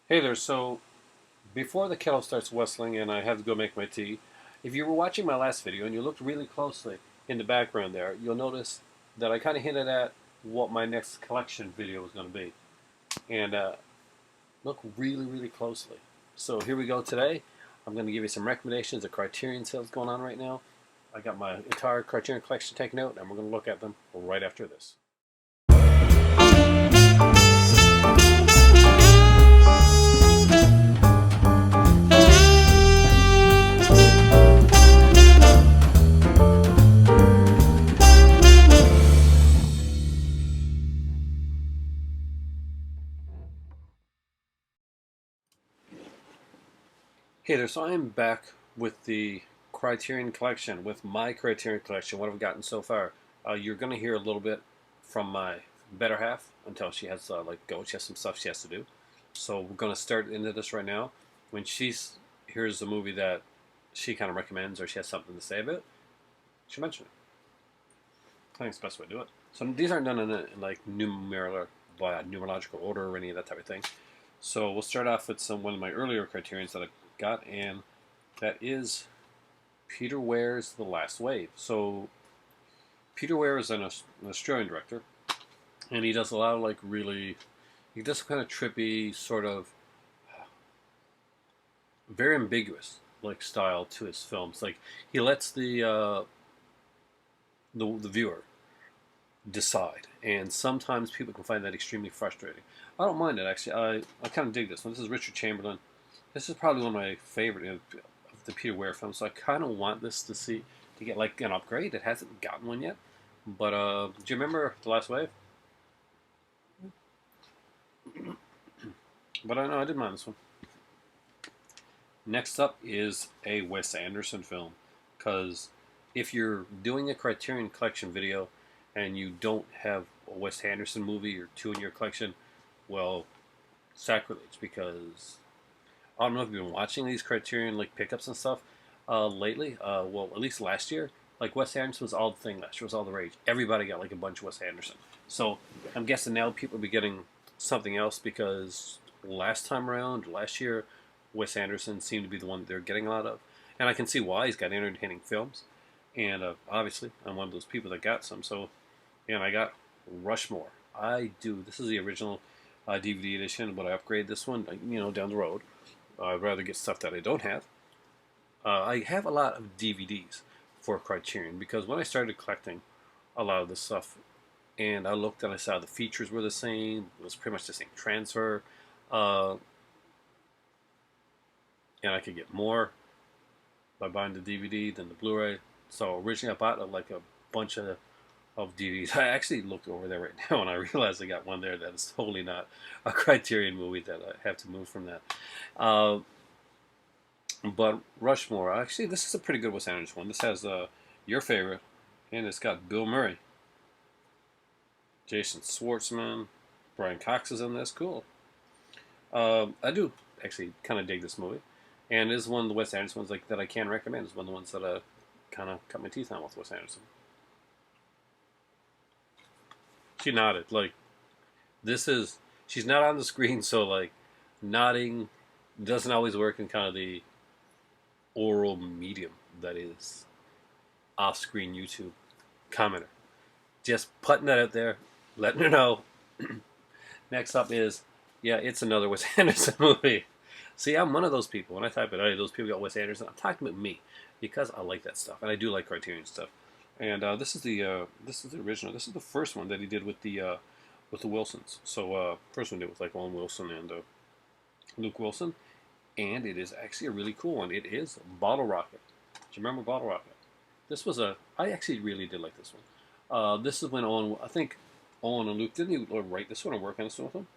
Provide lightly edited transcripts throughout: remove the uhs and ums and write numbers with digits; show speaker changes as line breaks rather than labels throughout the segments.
Hey there, so before the kettle starts whistling and I have to go make my tea, if you were watching my last video and you looked really closely in the background there, you'll notice that I kind of hinted at what my next collection video was going to be. And look really closely. So here we go today. I'm going to give you some recommendations of Criterion sales going on right now. I got my entire Criterion collection taken out and we're going to look at them right after this. Hey there, so I am back with the Criterion collection, with my Criterion collection, what I've gotten so far. You're going to hear a little bit from my better half until she has she has some stuff she has to do. So we're going to start into this right now. When here's a movie that she kind of recommends or she has something to say about, she'll mention it. I think it's the best way to do it. So these aren't done in like numerological order or any of that type of thing. So we'll start off with one of my earlier Criterions that I got, and that is Peter Weir's The Last Wave. So Peter Weir is an Australian director, and he does a lot of he does kind of trippy, sort of very ambiguous style to his films. Like he lets the viewer decide, and sometimes people can find that extremely frustrating. I don't mind it actually. I kind of dig this one. This is Richard Chamberlain. This is probably one of my favorite of the Peter Weir films. So I kind of want this to get like an upgrade. It hasn't gotten one yet. But do you remember The Last Wave? But I know I didn't mind this one. Next up is a Wes Anderson film, because if you're doing a Criterion Collection video and you don't have a Wes Anderson movie or two in your collection, well, sacrilege, because I don't know if you've been watching these Criterion pickups and stuff lately. Well, at least last year, Wes Anderson was all the thing last year. Was all the rage. Everybody got a bunch of Wes Anderson. So I'm guessing now people will be getting something else, because last year, Wes Anderson seemed to be the one that they're getting a lot of, and I can see why. He's got entertaining films, and obviously I'm one of those people that got some. So, and I got Rushmore. I do. This is the original DVD edition, but I upgrade this one, down the road. I'd rather get stuff that I don't have. I have a lot of DVDs for Criterion, because when I started collecting a lot of this stuff, and I looked and I saw the features were the same, it was pretty much the same transfer, and I could get more by buying the DVD than the Blu-ray. So originally I bought a bunch of DVDs. I actually looked over there right now and I realized I got one there that is totally not a Criterion movie, that I have to move from that. But Rushmore, actually, this is a pretty good Wes Anderson one. This has your favorite, and it's got Bill Murray, Jason Schwartzman, Brian Cox is in this. Cool. I do actually kind of dig this movie, and it is one of the Wes Anderson ones that I can recommend. It's one of the ones that I kind of cut my teeth on with Wes Anderson. She nodded. She's not on the screen, so nodding doesn't always work in kind of the oral medium that is off-screen YouTube commenter. Just putting that out there, letting her know. Next up is, yeah, it's another Wes Anderson movie. See, I'm one of those people. When I type it, those people got Wes Anderson. I'm talking about me, because I like that stuff, and I do like Criterion stuff. And this is the original. This is the first one that he did with the Wilsons. So first one did with Owen Wilson and Luke Wilson, and it is actually a really cool one. It is Bottle Rocket. Do you remember Bottle Rocket? This was I actually really did like this one. This is when Owen and Luke, didn't he write this one or work on this one with him?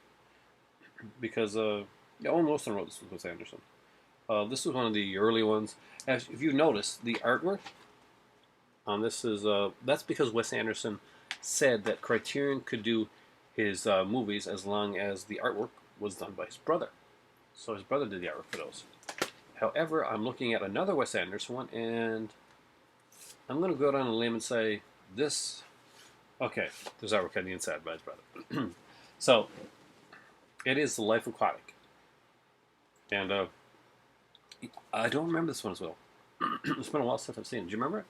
Because Owen Wilson wrote this with Wes Anderson. This was one of the early ones. If you notice, the artwork on this is that's because Wes Anderson said that Criterion could do his movies as long as the artwork was done by his brother. So his brother did the artwork for those. However, I'm looking at another Wes Anderson one, and I'm going to go down a limb and say this. Okay, there's artwork on the inside by his brother. So it is The Life Aquatic. And I don't remember this one as well. It's been a while since I've seen it. Do you remember it?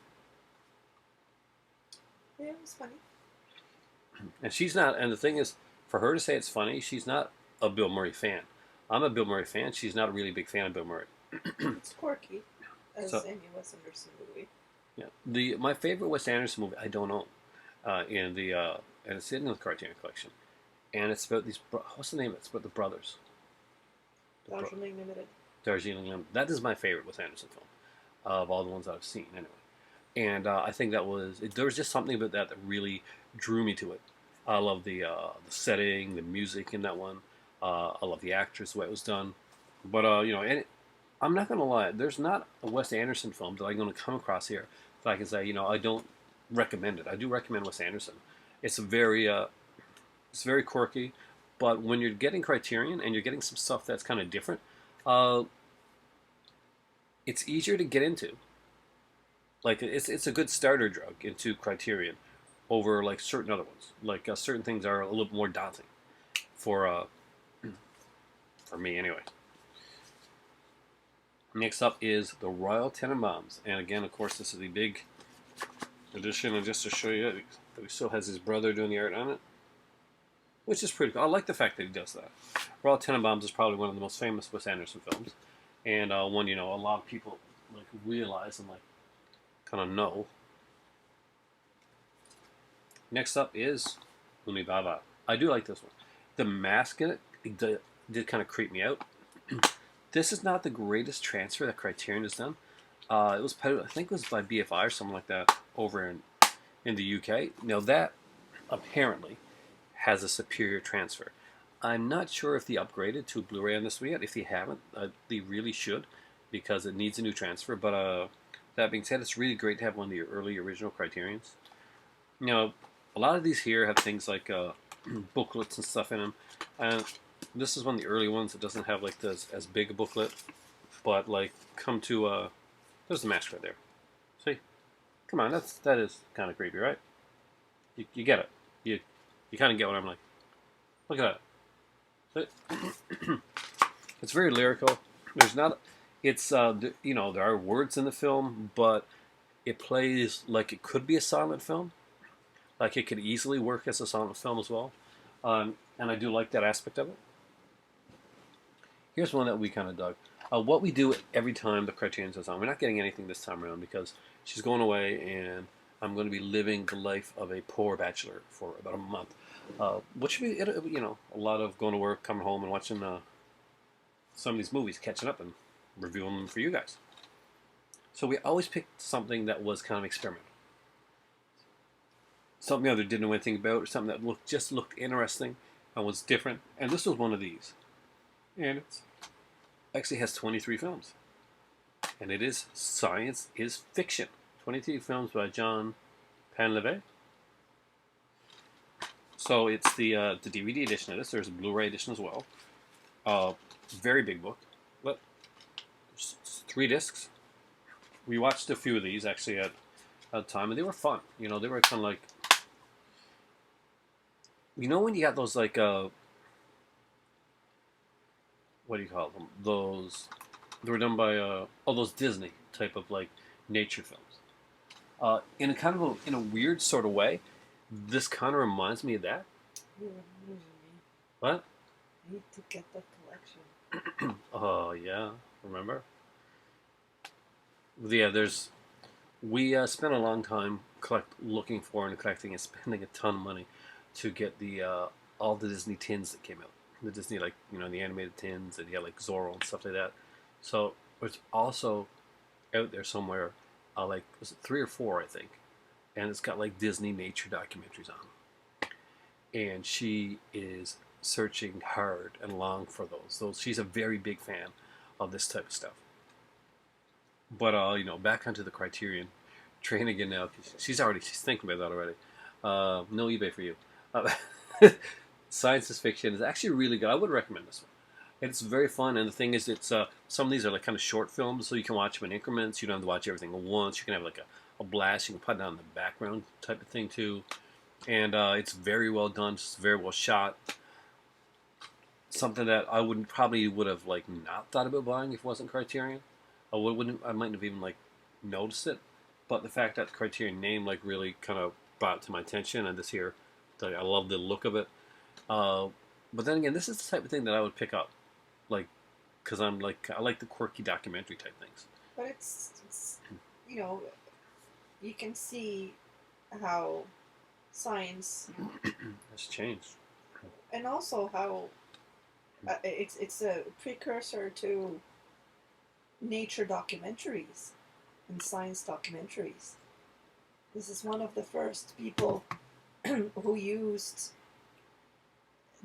Yeah, it was funny.
And she's not. And the thing is, for her to say it's funny, she's not a Bill Murray fan. I'm a Bill Murray fan. She's not a really big fan of Bill Murray.
It's quirky, as
So
any Wes Anderson movie.
yeah, my favorite Wes Anderson movie I don't own, and it's in the Criterion collection, and it's about these. What's the name? It's about the brothers.
Darjeeling Limited.
Darjeeling Limited. That is my favorite Wes Anderson film of all the ones that I've seen, anyway. And I think there was just something about that really drew me to it. I love the setting, the music in that one. I love the actress, the way it was done. But I'm not gonna lie. There's not a Wes Anderson film that I'm gonna come across here that I can say, I don't recommend it. I do recommend Wes Anderson. It's it's very quirky, but when you're getting Criterion and you're getting some stuff that's kind of different, uh, it's easier to get into. Like it's a good starter drug into Criterion over like certain other ones. Like certain things are a little more daunting for for me anyway. Next up is the Royal Tenenbaums, and again, of course, this is the big edition. And just to show you, he still has his brother doing the art on it, which is pretty cool. I like the fact that he does that. Royal Tenenbaums is probably one of the most famous Wes Anderson films, and one a lot of people like realize and like kind of know. Next up is Unibaba. I do like this one. The mask in it did kind of creep me out. This is not the greatest transfer that Criterion has done. It was, I think, it was by BFI or something like that over in the UK. Now that apparently has a superior transfer. I'm not sure if they upgraded to Blu-ray on this one yet. If they haven't, they really should, because it needs a new transfer. But that being said, it's really great to have one of the early original Criterions. A lot of these here have things like booklets and stuff in them, and this is one of the early ones that doesn't have like this as big a booklet, but like there's the mask right there. See, come on, that is kind of creepy, right? You get it. You kind of get what I'm like. Look at that. See? It's very lyrical. There's not. It's there are words in the film, but it plays like it could be a silent film. Like it could easily work as a silent film as well, and I do like that aspect of it. Here's one that we kind of dug. What we do every time the Criterion is on. We're not getting anything this time around because she's going away, and I'm going to be living the life of a poor bachelor for about a month, which would be a lot of going to work, coming home, and watching some of these movies, catching up, and reviewing them for you guys. So we always picked something that was kind of experimental. Something the other didn't know anything about, or something that looked interesting and was different. And this was one of these. And it actually has 23 films. And it is Science is Fiction. 23 films by John Panleve. So it's the DVD edition of this. There's a Blu-ray edition as well. Very big book. But 3 discs. We watched a few of these actually at a time, and they were fun. They were kind of like, when you got those like what do you call them? Those they were done by those Disney type of like nature films. In a kind of in a weird sort of way, this kind of reminds me of that.
You're losing me.
What?
I need to get the collection.
Oh yeah, remember? Yeah, we spent a long time looking for and collecting and spending a ton of money to get all the Disney tins that came out. The Disney, like, the animated tins, and like Zorro and stuff like that. So it's also out there somewhere, like, was it 3 or 4, I think, and it's got like Disney nature documentaries on. And she is searching hard and long for those. She's a very big fan of this type of stuff. But back onto the Criterion train again now. She's thinking about that already. No eBay for you. Science is Fiction is actually really good. I would recommend this one. It's very fun, and the thing is, it's some of these are like kind of short films, so you can watch them in increments. You don't have to watch everything at once. You can have like a blast. You can put it on the background type of thing too, and it's very well done. It's very well shot. something that I wouldn't probably would have like not thought about buying if it wasn't Criterion. I mightn't have even like noticed it, but the fact that the Criterion name like really kind of brought it to my attention, and this here, like, I love the look of it. Uh, but then again, this is the type of thing that I would pick up, like, because I like the quirky documentary type things.
But it's you know, you can see how science
It's changed.
and also how it's a precursor to nature documentaries and science documentaries. This is one of the first people who used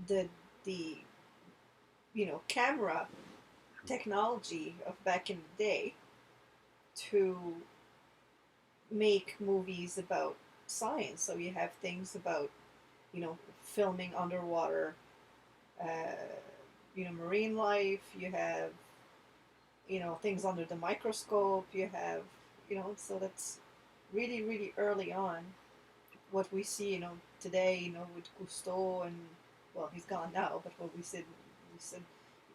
the camera technology of back in the day to make movies about science. So you have things about filming underwater, marine life. You have things under the microscope. You have so that's really really early on what we see today with Cousteau and well he's gone now, but what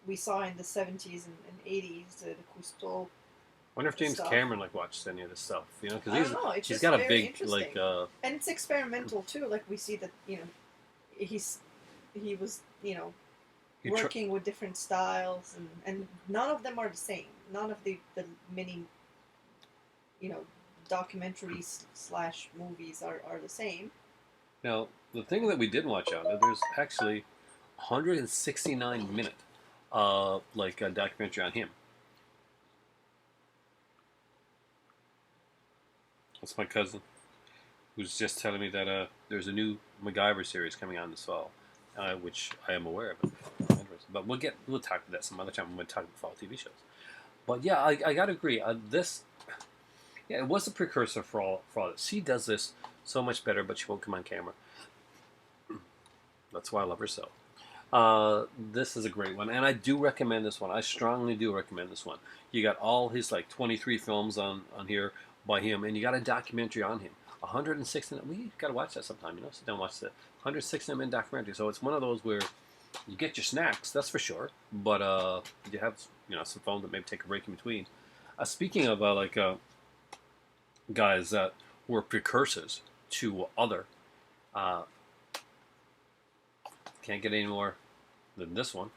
we saw in the 70s and 80s, the Cousteau
I wonder if James
stuff.
Cameron like watched any of this stuff, because
I don't know. It's
he's
just
got a
very
big
interesting.
like
And it's experimental too. Like we see that he was working with different styles, and none of them are the same. None of the many documentaries / movies are the same.
Now the thing that we did watch on it, there's actually 169-minute like a documentary on him. That's my cousin, who's just telling me that there's a new MacGyver series coming on this fall, which I am aware of. But we'll talk about that some other time when we talk about fall TV shows. But yeah, I gotta agree. It was a precursor for all this. She does this so much better, but she won't come on camera. That's why I love her so. This is a great one, and I do recommend this one. I strongly do recommend this one. You got all his like 23 films on here by him, and you got a documentary on him. 160. We got to watch that sometime. Sit down and watch the 160-minute documentary. So it's one of those where you get your snacks, that's for sure. But you have some fun that maybe take a break in between. Speaking of guys that were precursors to other, can't get any more than this one.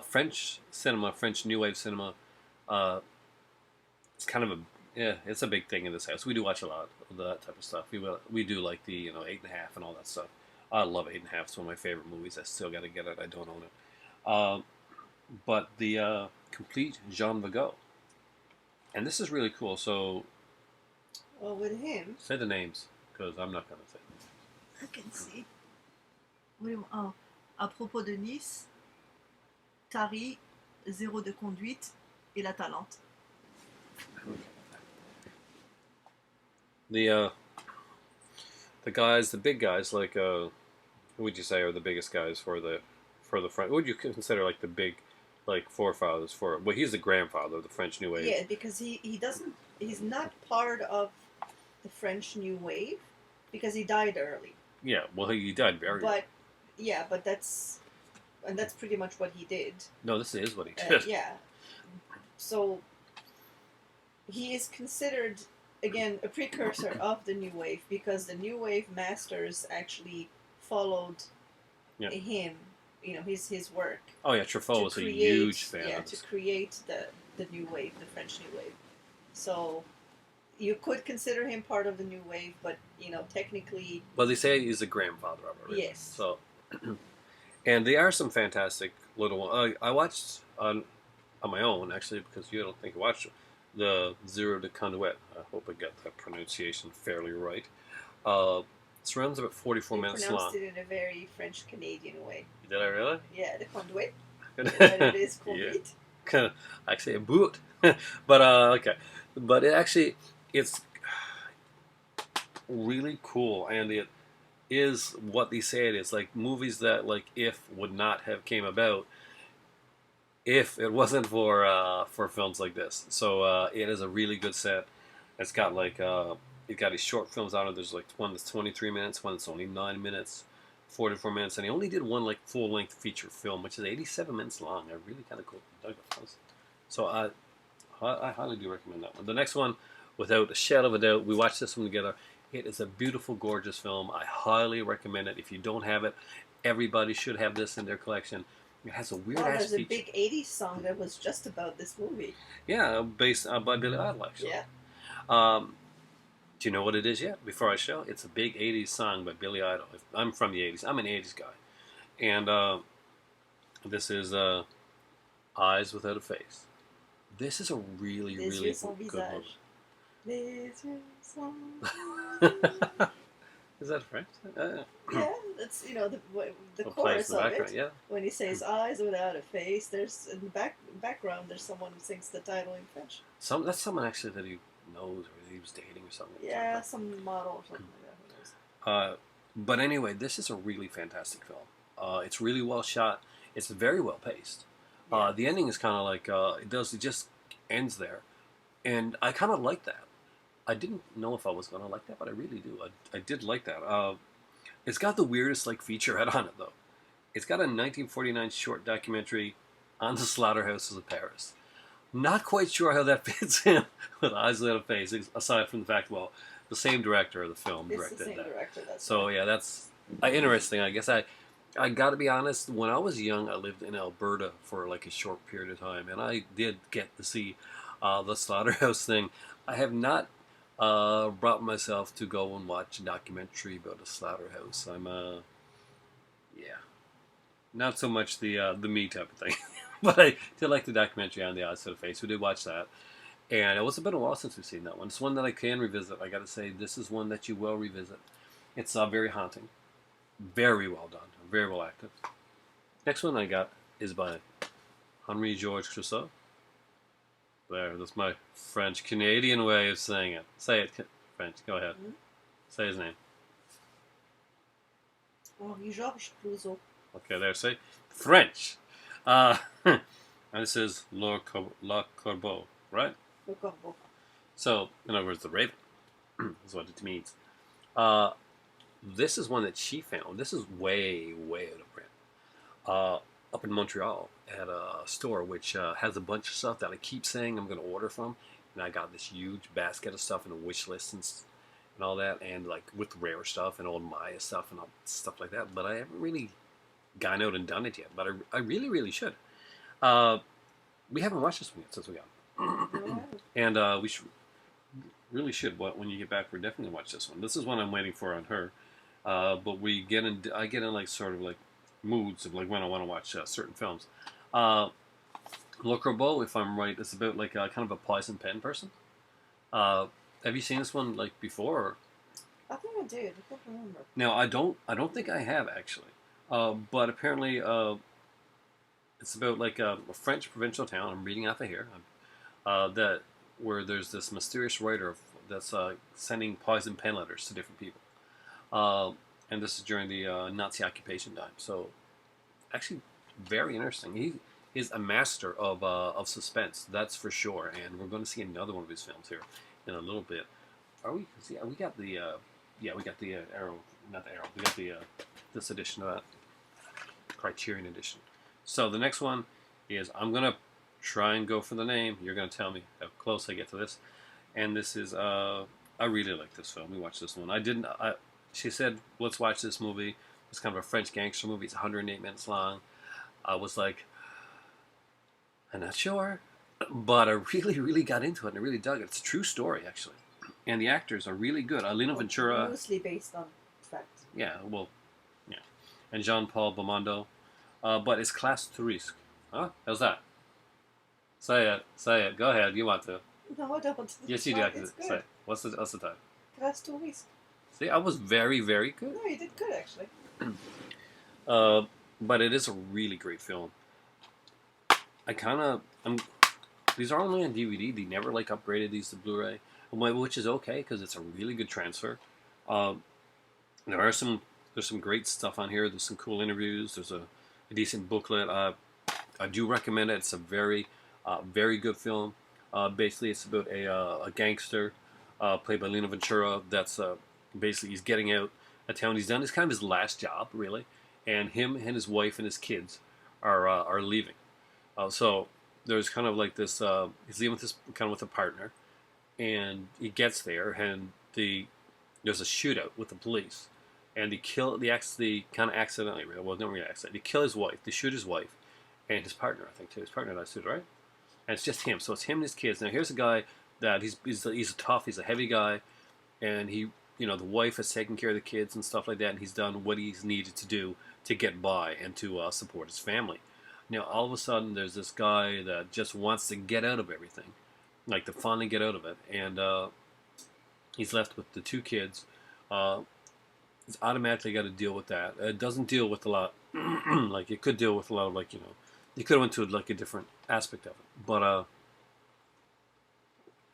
French cinema, French New Wave cinema. It's kind of it's a big thing in this house. We do watch a lot of that type of stuff. We do like the 8.5 and all that stuff. I love 8.5. It's one of my favorite movies. I still got to get it. I don't own it. But the complete Jean Vigo, and this is really cool. So,
well, with him,
say the names because I'm not going to say them.
I can see. Oh, à propos de Nice, Tari, Zéro de conduite et La Talente.
The guys, the big guys, like who would you say are the biggest guys for the French? Who would you consider like the big, like forefathers for? Well, he's the grandfather of the French New Wave.
Yeah, because he's not part of the French New Wave because he died early.
Yeah, well, he died very early.
But that's pretty much what he did.
No, this is what he did.
Yeah. So he is considered again a precursor of the New Wave because the New Wave masters actually followed him. His work.
Oh yeah, Truffaut was a huge fan.
Yeah, to create the New Wave, the French New Wave. So you could consider him part of the New Wave, but technically.
Well, they say he's the grandfather of it. Right?
Yes.
So, and there are some fantastic little ones. I watched on my own actually because you don't think you watched the Zero de Conduit. I hope I got that pronunciation fairly right. It runs about 44 minutes long.
Pronounced it in a very French Canadian way.
Did I really?
Yeah, the conduit. But it is conduit.
Yeah. Actually, a boot. But okay, but it's really cool, and it is what they say it is. Like movies that like if would not have came about if it wasn't for films like this. So it is a really good set. It's got like it got these short films out of. There's like one that's 23 minutes, one that's only 9 minutes. 44 minutes, and he only did one like full length feature film, which is 87 minutes long. I really kind of cool. So I highly do recommend that one. The next one, without a shadow of a doubt, we watched this one together. It is a beautiful, gorgeous film. I highly recommend it. If you don't have it, everybody should have this in their collection. It has a weird ass
there's a
feature.
big '80s song that was just about this movie.
Yeah, based by Billy Idol, actually.
Yeah.
Do you know what it is yet? Before I show, it's a big '80s song by Billy Idol. I'm from the '80s. I'm an '80s guy, and this is Eyes Without a Face. This is a really, really good movie. Is that French?
Yeah, that's the chorus of it.
Yeah.
When he says "eyes without a face," there's in the background. There's someone who sings the title in French.
That's someone actually that he knows or he was dating or something.
Yeah, some model or something like that.
But anyway, this is a really fantastic film. It's really well shot. It's very well paced.
Yeah.
The ending is kind of like it just ends there, and I kind of like that. I didn't know if I was going to like that, but I really do. I did like that. It's got the weirdest like featurette on it though. It's got a 1949 short documentary on the slaughterhouses of Paris. Not quite sure how that fits in with Eyes Without a Face, aside from the fact, well, the same director of the film directed that. It's the same director. So yeah, that's interesting. I guess I got to be honest. When I was young, I lived in Alberta for like a short period of time, and I did get to see the slaughterhouse thing. I have not brought myself to go and watch a documentary about a slaughterhouse. I'm not so much the me type of thing, but I did like the documentary on the Eyes to the Face. We did watch that, and it was a bit of a while since we've seen that one. It's one that I can revisit. I got to say, this is one that you will revisit. It's very haunting, very well done, very well acted. Next one I got is by Henri Georges Clouzot. There, that's my French Canadian way of saying it. Say it, French. Go ahead. Mm-hmm. Say his name.
Henri Georges Clouzot.
Okay, there. Say French. And it says Le Corbeau, right?
Le Corbeau.
So, in other words, the Raven is what it means. This is one that she found. This is way, way out of print. Up in Montreal at a store which has a bunch of stuff that I keep saying I'm going to order from, and I got this huge basket of stuff and a wish list and all that, and like with rare stuff and old Maya stuff and all stuff like that. But I haven't really gone out and done it yet. But I really, really should. We haven't watched this one yet since we got it, and we should. When you get back, we're definitely gonna watch this one. This is one I'm waiting for on her. But I get in like sort of like moods of like when I want to watch certain films. Le Corbeau, if I'm right, is about like kind of a poison pen person. Have you seen this one like before? Or?
I think I did. I can't remember.
Now I don't think I have actually. But apparently it's about like a French provincial town. I'm reading off of here. Where there's this mysterious writer that's sending poison pen letters to different people. And this is during the Nazi occupation time. So, actually, very interesting. He is a master of suspense, that's for sure. And we're going to see another one of his films here in a little bit. Are we? See, we got the Arrow, not the Arrow. We got the this edition of that Criterion edition. So the next one is I'm going to try and go for the name. You're going to tell me how close I get to this. And this is I really like this film. We watched this one. She said, let's watch this movie. It's kind of a French gangster movie. It's 108 minutes long. I was like, I'm not sure. But I really, really got into it and I really dug it. It's a true story, actually. And the actors are really good. Lino Ventura.
Mostly based on facts.
Yeah, well, yeah. And Jean-Paul Belmondo. But it's classe touriste. Huh? How's that? Say it. Go ahead. You want to.
No, I don't.
Yes, you do. Say it. What's the time?
Classe touriste.
See, I was very, very good.
No, you did good, actually.
But it is a really great film. These are only on DVD. They never like upgraded these to Blu-ray, which is okay because it's a really good transfer. There's some great stuff on here. There's some cool interviews. There's a decent booklet. I do recommend it. It's a very, very good film. Basically, it's about a gangster played by Lino Ventura. That's basically he's getting out a town. He's done. It's kind of his last job, really, and him and his wife and his kids are leaving. So there's kind of like this. He's leaving with this kind of with a partner, and he gets there, and there's a shootout with the police, and the kind of accidentally, well, not really accident. They kill his wife. They shoot his wife, and his partner, I think too. His partner dies too, right? And it's just him. So it's him and his kids. Now here's a guy that he's a tough. He's a heavy guy, and the wife has taken care of the kids and stuff like that, and he's done what he's needed to do to get by and to support his family. Now all of a sudden, there's this guy that just wants to get out of everything, like to finally get out of it, and he's left with the two kids. Uh, he's automatically got to deal with that. It doesn't deal with a lot, like it could deal with a lot of you could have went to like a different aspect of it, but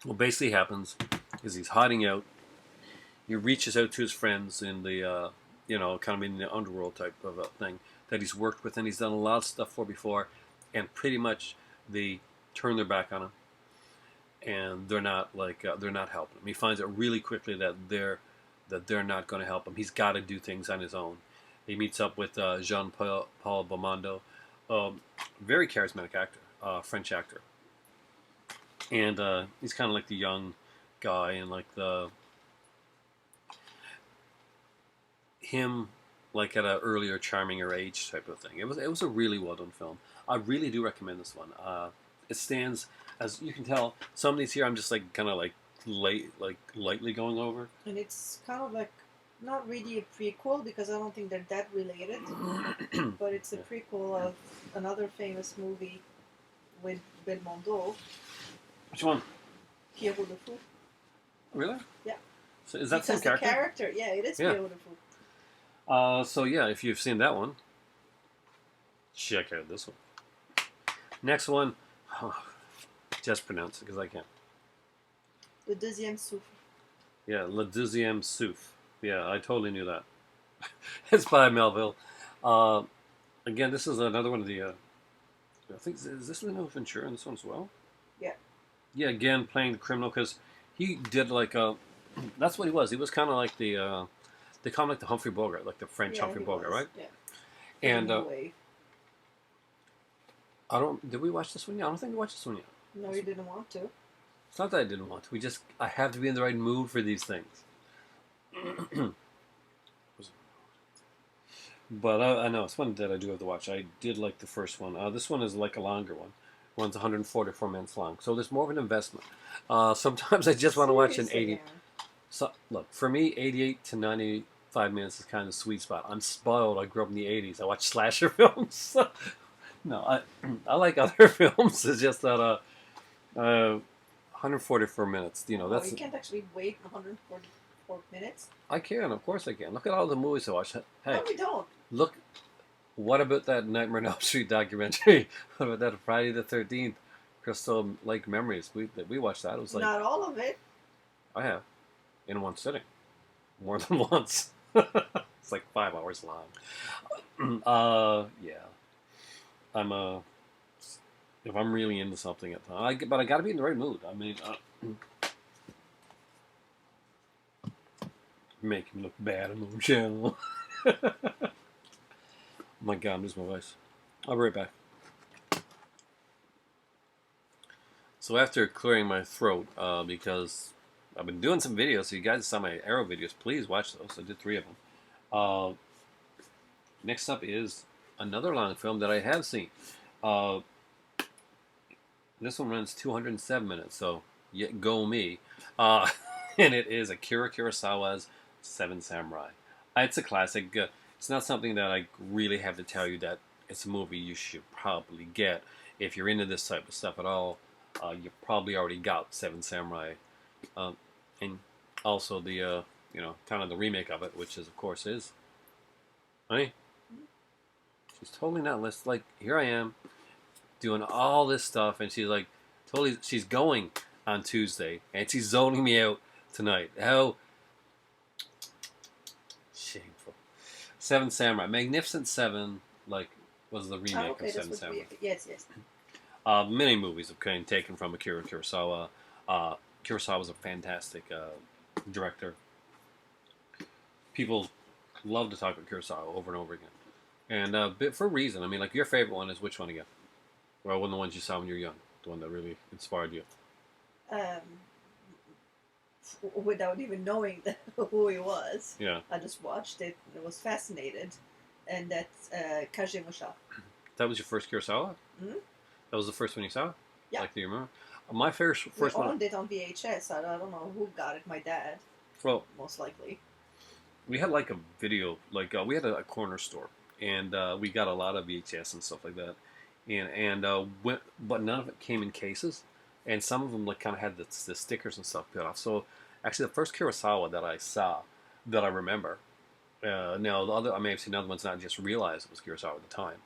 what basically happens is he's hiding out. He reaches out to his friends in the, kind of in the underworld type of thing that he's worked with, and he's done a lot of stuff for before, and pretty much they turn their back on him, and they're not helping him. He finds out really quickly that they're not going to help him. He's got to do things on his own. He meets up with Jean-Paul Belmondo, very charismatic actor, French actor, and he's kind of like the young guy and like him like at an earlier charming age type of thing. It was a really well done film. I really do recommend this one. It stands, as you can tell, some of these here I'm just like kind of like lightly going over.
And it's kind of like not really a prequel because I don't think they're that related, but it's a prequel of another famous movie with Belmondo,
Which one?
Pierrot le Fou.
Really?
Yeah.
So is that the same
Because the
character?
character, yeah, it is
Yeah.
Pierrot le Fou.
So yeah, if you've seen that one, check out this one. Next one, just pronounce it because I can't.
Le Deuxième Souffle.
Yeah, Le Deuxième Souffle. Yeah, I totally knew that. It's by Melville. Again, this is another one of the. I think is this Lino Ventura in this one as well?
Yeah.
Yeah, again playing the criminal because he did like that's what he was. He was kind of like the. They call him like the Humphrey Bogart, like the French Humphrey Bogart, right?
Yeah.
And
No way.
I don't. Did we watch this one yet? I don't think we watched this one yet.
No, you didn't want to.
It's not that I didn't want to. I have to be in the right mood for these things. But I know it's one that I do have to watch. I did like the first one. This one is like a longer one. One's 144 minutes long, so there's more of an investment. Sometimes I just want to watch an 80.
Yeah.
So look, for me, 88 to 95 minutes is kind of the sweet spot. I'm spoiled. I grew up in the 80s. I watch slasher films. No, I like other films. It's just that 144 minutes. That's.
You can't actually wait 144 minutes.
I can, of course I can. Look at all the movies I watch. Hey,
No, we don't.
look. What about that Nightmare on Elm Street documentary? What about that Friday the 13th? Crystal Lake Memories. We watched that. It was like
Not all of it.
I have in one sitting, more than once. It's like 5 hours long. Yeah. I'm if I'm really into something at the time, but I got to be in the right mood. I mean, make him look bad on the channel. Oh my God, I'm losing my voice. I'll be right back. So after clearing my throat, because I've been doing some videos, so you guys saw my Arrow videos, please watch those. I did 3 of them. Next up is another long film that I have seen. This one runs 207 minutes, so go me. And it is Akira Kurosawa's Seven Samurai. It's a classic. It's not something that I really have to tell you that it's a movie you should probably get. If you're into this type of stuff at all, you probably already got Seven Samurai. And also the, kind of the remake of it, which is, of course, is... Honey? She's totally not listening. Like, here I am, doing all this stuff, and she's like, totally, she's going on Tuesday, and she's zoning me out tonight. How shameful. Seven Samurai. Magnificent Seven, was the remake of Seven Samurai.
Yes.
Many movies have been taken from Akira Kurosawa. Kurosawa was a fantastic director. People love to talk about Kurosawa over and over again, and for a reason. I mean, like your favorite one is which one again? Well, one of the ones you saw when you were young, the one that really inspired you.
Um, without even knowing who he was.
Yeah,
I just watched it and was fascinated. And that's Kajimusha.
that was your first Kurosawa.
Hmm.
That was the first one you saw.
Yeah.
Like, do you remember? My first
We
first one.
owned it on VHS. I don't know who got it. My dad,
Well,
most likely.
we had like a video, like we had a corner store, and we got a lot of VHS and stuff like that, but none of it came in cases, and some of them like kind of had the stickers and stuff put off. So actually, the first Kurosawa that I saw, that I remember, now the other I may have seen other ones, not just realized it was Kurosawa at the time,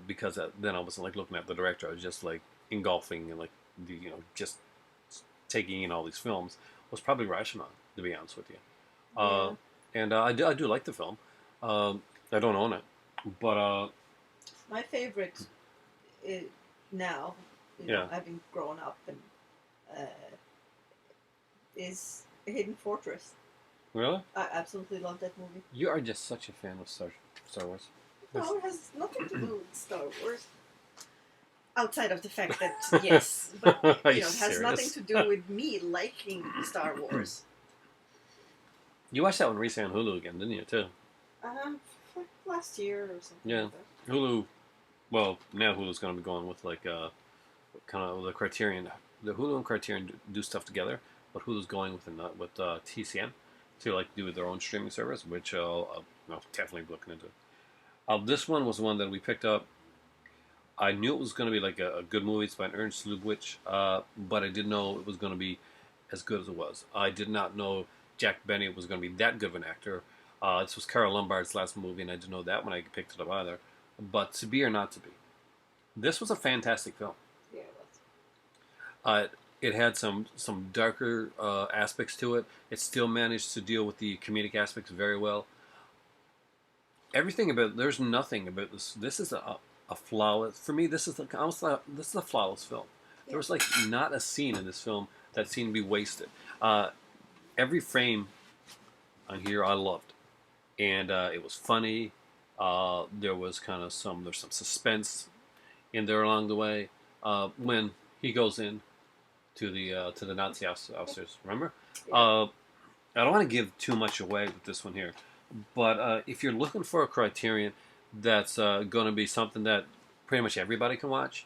because then I wasn't like looking at the director. I was just like engulfing and like just taking in all these films. Was probably Rashomon, to be honest with you. Uh,
Yeah.
and I do like the film. I don't own it, but
My favorite now,
yeah.
having grown up, and uh, is Hidden Fortress.
Really?
I absolutely love that movie.
You are just such a fan of Star Wars.
No, it has nothing to do with Star Wars. Outside of the fact that, yes, but
Are you
it has nothing
serious?
to do with me liking Star Wars.
You watched that one recently on Hulu again, didn't you? Too.
Like last year or something
Yeah.
like that.
Hulu. Well, now Hulu's going to be going with like kind of the Criterion. The Hulu and Criterion do stuff together, but Hulu's going with TCN to like do their own streaming service, which I'll definitely be looking into. This one was one that we picked up. I knew it was going to be like a good movie. It's by Ernst Lubitsch, but I didn't know it was going to be as good as it was. I did not know Jack Benny was going to be that good of an actor. This was Carol Lombard's last movie, and I didn't know that when I picked it up either. But to be or not to be, this was a fantastic film.
Yeah, it was.
It had some darker aspects to it. It still managed to deal with the comedic aspects very well. Everything about there's nothing about this. This is a flawless for me. This is this is a flawless film. There was like not a scene in this film that seemed to be wasted. Every frame on here I loved, and it was funny. There was there's some suspense in there along the way. When he goes in to the Nazi officers, remember?
Yeah.
I don't want to give too much away with this one here, but if you're looking for a Criterion that's going to be something that pretty much everybody can watch,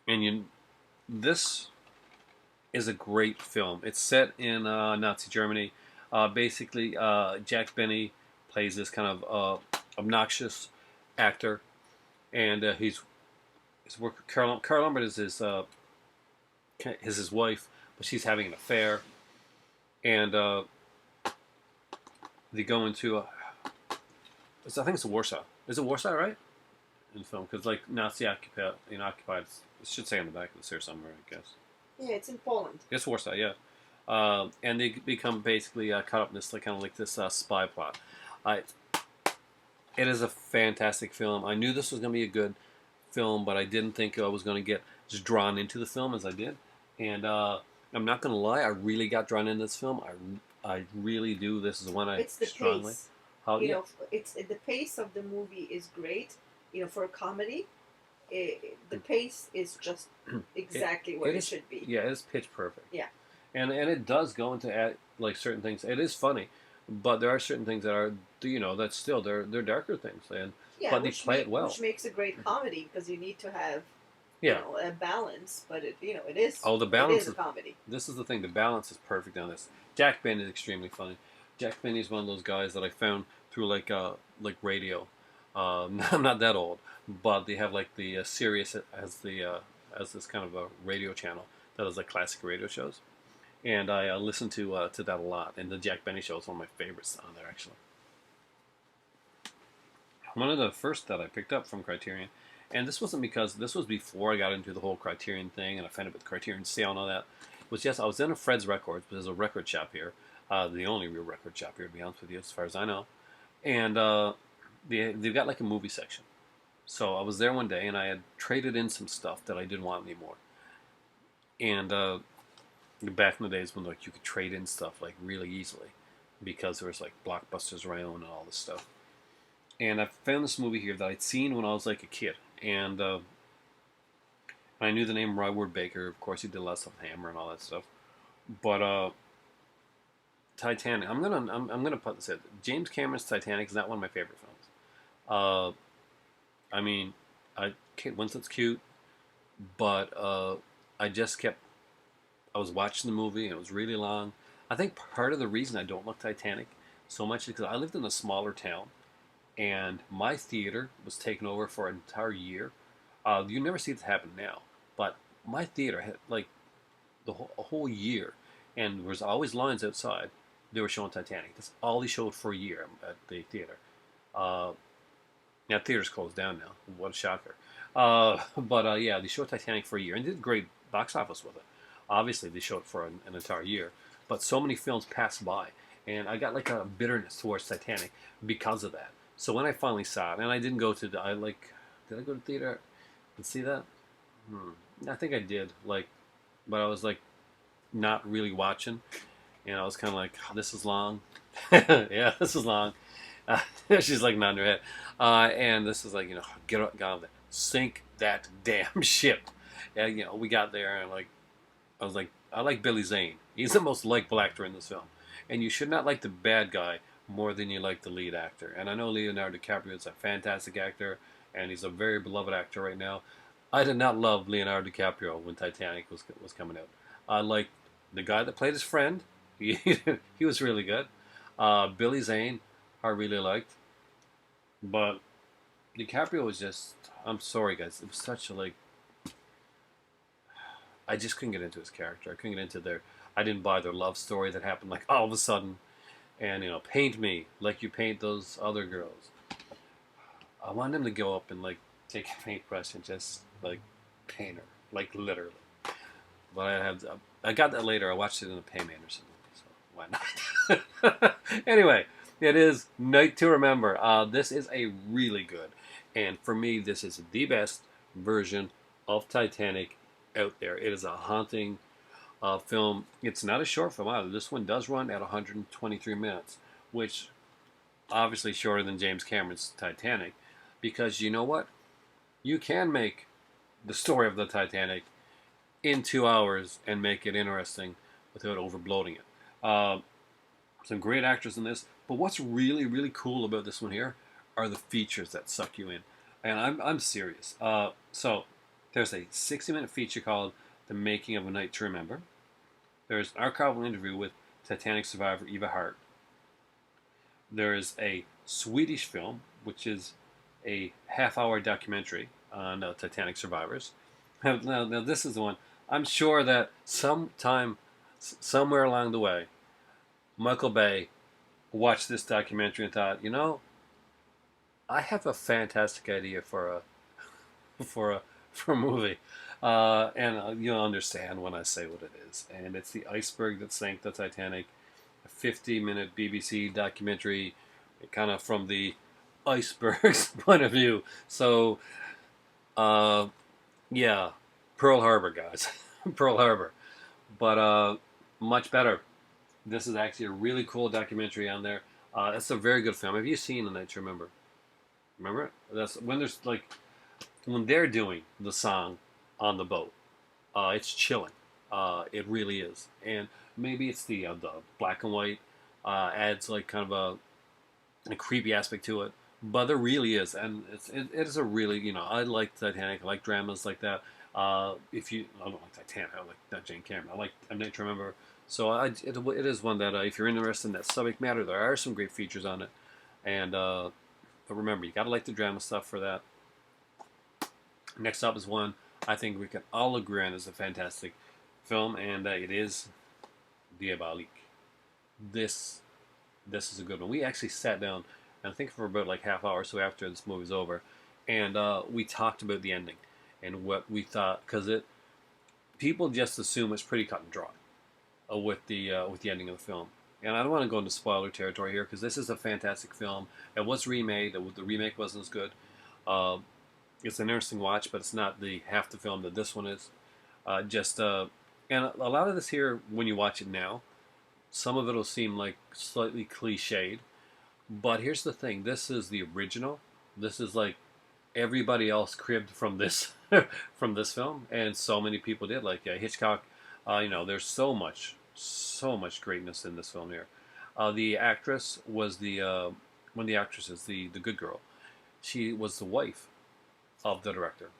and this is a great film. It's set in Nazi Germany. Basically, Jack Benny plays this kind of obnoxious actor, and he's work. Carol Lombard is his wife, but she's having an affair, and they go into I think it's Warsaw. Is it Warsaw, right? In the film, because like Nazi occupied, occupied. It should say on the back of this here somewhere, I guess.
Yeah, it's in Poland.
It's Warsaw, yeah. And they become basically caught up in this kind of like this spy plot. It is a fantastic film. I knew this was going to be a good film, but I didn't think I was going to get as drawn into the film as I did. And I'm not going to lie, I really got drawn into this film. I really do. This is one I
It's the
strongly.
pace.
How,
You
yeah.
know, it's the pace of the movie is great. For a comedy, the pace is just exactly where it should be.
Yeah, it's pitch perfect.
Yeah.
And it does go into like certain things. It is funny, but there are certain things that are that's still they're darker things, and
Yeah,
but they play it well.
which makes a great comedy because you need to have
Yeah.
a balance. But it is
Oh, the balance
it is a comedy.
This is the thing. The balance is perfect on this. Jack Benny is extremely funny. Jack Benny is one of those guys that I found through like radio. I'm not that old, but they have like the Sirius as this kind of a radio channel that does like classic radio shows, and I listen to that a lot. And the Jack Benny show is one of my favorites on there actually. One of the first that I picked up from Criterion, and this wasn't because this was before I got into the whole Criterion thing, and I found it with Criterion sale and all that. It was just I was in a Fred's Records, which is a record shop here, the only real record shop here, to be honest with you, as far as I know, and they've got like a movie section. So I was there one day, and I had traded in some stuff that I didn't want anymore. And back in the days when like you could trade in stuff like really easily, because there was like blockbusters around and all this stuff. And I found this movie here that I'd seen when I was like a kid, and I knew the name Robert Baker. Of course, he did a lot of stuff with Hammer and all that stuff. But Titanic. I'm gonna put this in. James Cameron's Titanic is not one of my favorite films. I mean, Kate Winslet's cute, but I just kept. I was watching the movie and it was really long. I think part of the reason I don't like Titanic so much is because I lived in a smaller town and my theater was taken over for an entire year. You never see this happen now, but my theater had like a whole year, and there was always lines outside. They were showing Titanic. That's all they showed for a year at the theater. Uh, Now theater's closed down now. What a shocker! But yeah, they showed Titanic for a year and did great box office with it. Obviously, they showed it for an entire year, but so many films passed by, and I got like a bitterness towards Titanic because of that. So when I finally saw it, and I didn't go to the, I like, did I go to the theater and see that? I think I did. Like, but I was like not really watching, and I was kind of like, oh, this is long. Yeah, this is long. Uh, she's like nodding her head. And this is like, get out of there. Sink that damn ship. And, we got there and like, I was like, I like Billy Zane. He's the most likable actor in this film. And you should not like the bad guy more than you like the lead actor. And I know Leonardo DiCaprio is a fantastic actor and he's a very beloved actor right now. I did not love Leonardo DiCaprio when Titanic was coming out. I liked the guy that played his friend. He, he was really good. Billy Zane, I really liked. But DiCaprio was just, I'm sorry guys, it was such a like, I just couldn't get into his character. I couldn't get into I didn't buy their love story that happened like all of a sudden. And, paint me like you paint those other girls. I wanted him to go up and like take a paintbrush and just like paint her, like literally. But I got that later. I watched it in a Pam Anderson movie, so why not? Anyway, it is Night to Remember. This is a really good, and for me, this is the best version of Titanic out there. It is a haunting film. It's not a short film either. This one does run at 123 minutes, which obviously shorter than James Cameron's Titanic, because you know what? You can make the story of the Titanic in 2 hours and make it interesting without overbloating it. Some great actors in this, but what's really, really cool about this one here are the features that suck you in. And I'm serious. So there's a 60-minute feature called The Making of a Night to Remember. There's an archival interview with Titanic survivor Eva Hart. There's a Swedish film, which is a half-hour documentary on Titanic survivors. Now, this is the one. I'm sure that sometime, somewhere along the way, Michael Bay watched this documentary and thought, I have a fantastic idea for a for a movie, and you'll understand when I say what it is. And it's the iceberg that sank the Titanic, a 50-minute BBC documentary, kind of from the iceberg's point of view. So, yeah, Pearl Harbor, guys, Pearl Harbor, but much better. This is actually a really cool documentary on there. It's a very good film. Have you seen The Night to Remember? Remember it? That's when there's like when they're doing the song on the boat. It's chilling. It really is. And maybe it's the black and white adds like kind of a creepy aspect to it. But there really is, and it is a really I like Titanic. I like dramas like that. If you I don't like Titanic, I like not Jane Cameron. I like A Night to Remember. So it is one that if you're interested in that subject matter, there are some great features on it. And but remember, you got to like the drama stuff for that. Next up is one I think we can all agree on is a fantastic film, and it is Diabolique. This this is a good one. We actually sat down, and I think for about like half hour, so after this movie's over, and we talked about the ending and what we thought, because people just assume it's pretty cut and dry with the ending of the film. And I don't want to go into spoiler territory here because this is a fantastic film. It was remade. The remake wasn't as good. Uh, it's an interesting watch, but it's not the half the film that this one is. And a lot of this here, when you watch it now, Some of it'll seem like slightly cliched, but here's the thing: this is the original. This is like everybody else cribbed from this from this film, and so many people did. Like Hitchcock, there's so much greatness in this film here. The actress was one of the actresses, the good girl. She was the wife of the director,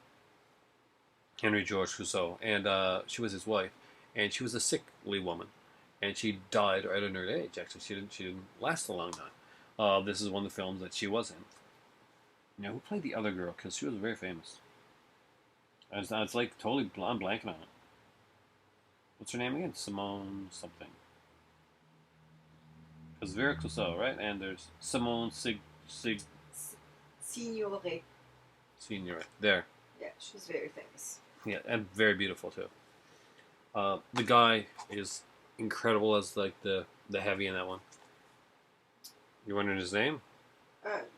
Henry George Clouseau, and she was his wife, and she was a sickly woman, and she died at an early age. Actually, she didn't last a long time. This is one of the films that she was in. Now, who played the other girl? Because she was very famous. It's like totally I'm blanking on it. What's her name again? Simone something. Because Vera Clouseau, right? And there's Simone
Signore.
Senior. There.
Yeah, she's very famous.
Yeah, and very beautiful too. The guy is incredible as like the heavy in that one. You wondering his name?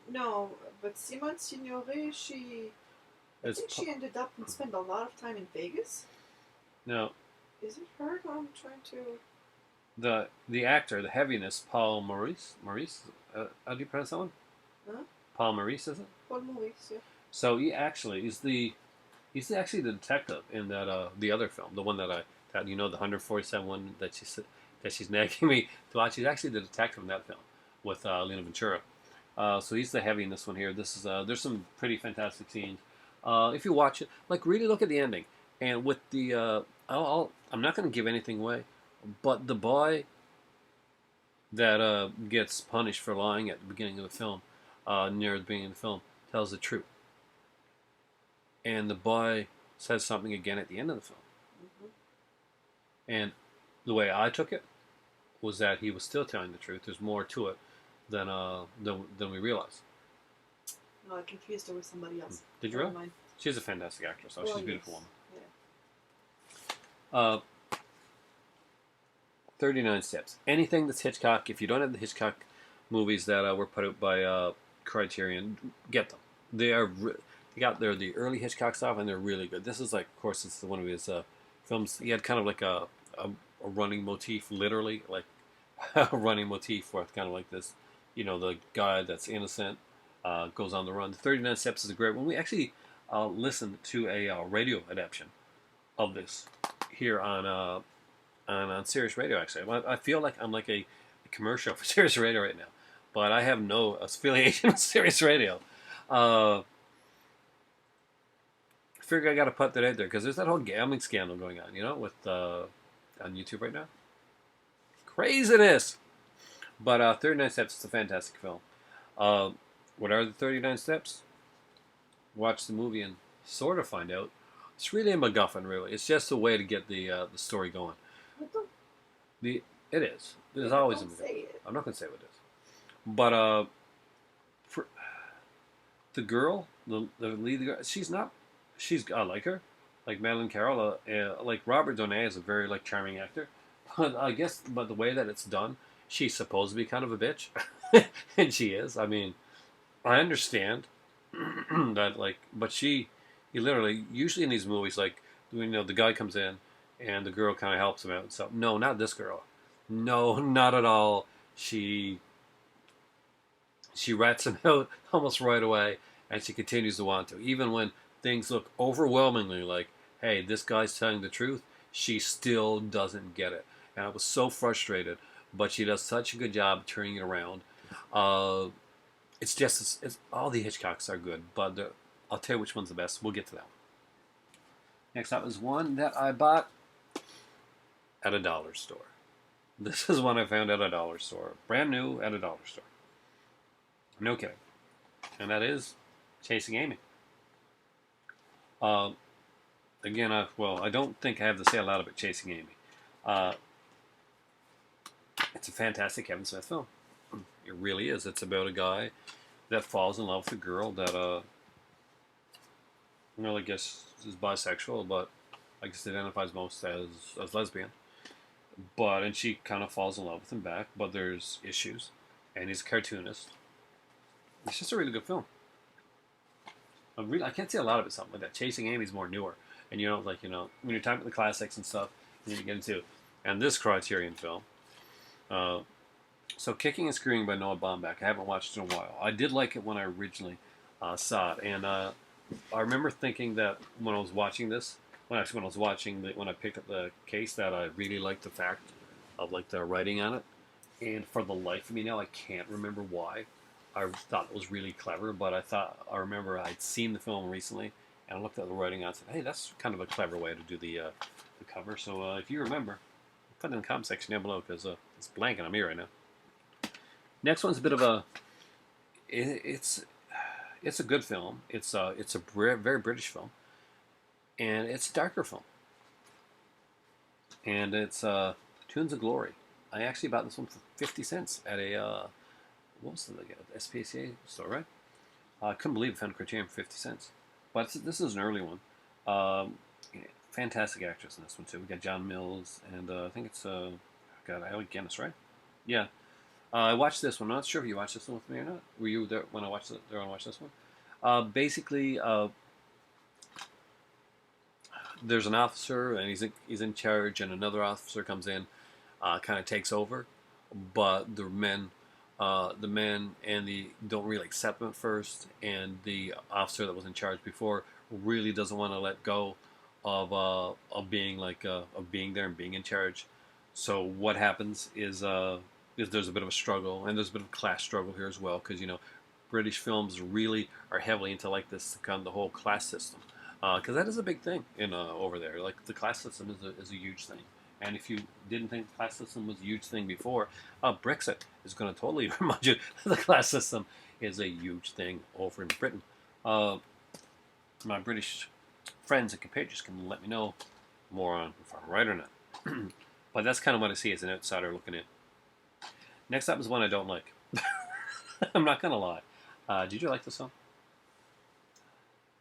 No, but Simone Signore, I think she ended up and spent a lot of time in Vegas.
No.
Is it her? I'm trying to.
The actor, the heaviness, Paul Maurice. How do you pronounce that one?
Huh?
Paul Maurice, is it?
Paul Maurice, yeah.
So he's actually the detective in that the other film, the one that the 147 one that she's nagging me to watch. He's actually the detective in that film with Lena Ventura. So he's the heavy in this one here. This is there's some pretty fantastic scenes. If you watch it, like really look at the ending, and with the I'm not going to give anything away, but the boy that gets punished for lying at the beginning of the film, near the beginning of the film, tells the truth, and the boy says something again at the end of the film.
Mm-hmm.
And the way I took it was that he was still telling the truth. There's more to it than we realized.
No, I confused her with somebody else.
Did you really? She's a fantastic actress. So she's a beautiful woman.
Yeah.
39 Steps. Anything that's Hitchcock, if you don't have the Hitchcock movies that were put out by Criterion, get them. They're the early Hitchcock stuff, and they're really good. This is like, of course, it's one of his films. He had kind of like a running motif, literally, like a running motif where it's kind of like this, the guy that's innocent goes on the run. The 39 Steps is a great one. We actually listened to a radio adaptation of this here on Sirius Radio. Actually, I feel like I'm like a commercial for Sirius Radio right now, but I have no affiliation with Sirius Radio. I figure I got to put that out there because there's that whole gambling scandal going on, with on YouTube right now. Craziness. But 39 Steps is a fantastic film. What are the 39 Steps? Watch the movie and sort of find out. It's really a MacGuffin, really. It's just a way to get the story going. It is. There's always a MacGuffin. I'm not going to say what it is. But for the girl, the lead girl, I like her. Like Madeleine Carroll, like Robert Downey is a very charming actor. I guess, but the way that it's done, she's supposed to be kind of a bitch, and she is. I mean, I understand that, but he literally, usually in these movies, the guy comes in and the girl kind of helps him out and stuff. No, not this girl. No, not at all. She rats him out almost right away, and she continues to want to, even when things look overwhelmingly like, hey, this guy's telling the truth. She still doesn't get it. And I was so frustrated, but she does such a good job turning it around. It's all the Hitchcocks are good, but I'll tell you which one's the best. We'll get to that one. Next up is one that I bought at a dollar store. This is one I found at a dollar store. Brand new at a dollar store. No kidding. And that is Chasing Amy. Again, I don't think I have to say a lot about Chasing Amy. It's a fantastic Kevin Smith film. It really is. It's about a guy that falls in love with a girl that, I guess is bisexual, but I guess identifies most as lesbian. And she kind of falls in love with him back, but there's issues, and he's a cartoonist. It's just a really good film. I can't say a lot of it, something like that. Chasing Amy's more newer, and when you're talking about the classics and stuff, you get into, and this Criterion film Uh, so Kicking and Screaming by Noah Baumbach. I haven't watched it in a while. I did like it when I originally saw it, and I remember thinking that when I was watching this, when I was watching when I picked up the case, that I really liked the fact of like the writing on it. And for the life of me now, I can't remember why. I thought it was really clever, but I remember I'd seen the film recently, and I looked at the writing on it and said, "Hey, that's kind of a clever way to do the cover." So if you remember, put it in the comment section down below because it's blanking on me right now. Next one's a bit of a it's it's a good film. It's a very British film, and it's a darker film, and it's Tunes of Glory. I actually bought this one for 50 cents at a what was it, like a SPCA store, right? I couldn't believe I found Criterion for 50 cents. But this is an early one. Um, yeah, fantastic actress in this one too. We got John Mills, and I think it's got Alec Guinness, right? Yeah. I watched this one. I'm not sure if you watched this one with me or not. Were you there when I watched there when I watched this one? Basically, there's an officer and he's in charge, and another officer comes in, kind of takes over, but the men and the don't really accept him at first, and the officer that was in charge before really doesn't want to let go of being of being there and being in charge. So what happens is there's a bit of a struggle, and there's a bit of a class struggle here as well, because British films really are heavily into like this kind of the whole class system, because that is a big thing in over there. Like the class system is a huge thing, and if you didn't think the class system was a huge thing before, Brexit is going to totally remind you the class system is a huge thing over in Britain. Uh, my British friends and compatriots can let me know more on if I'm right or not. But that's kind of what I see as an outsider looking in. Next up is one I don't like. I'm not gonna lie. Did you like this one?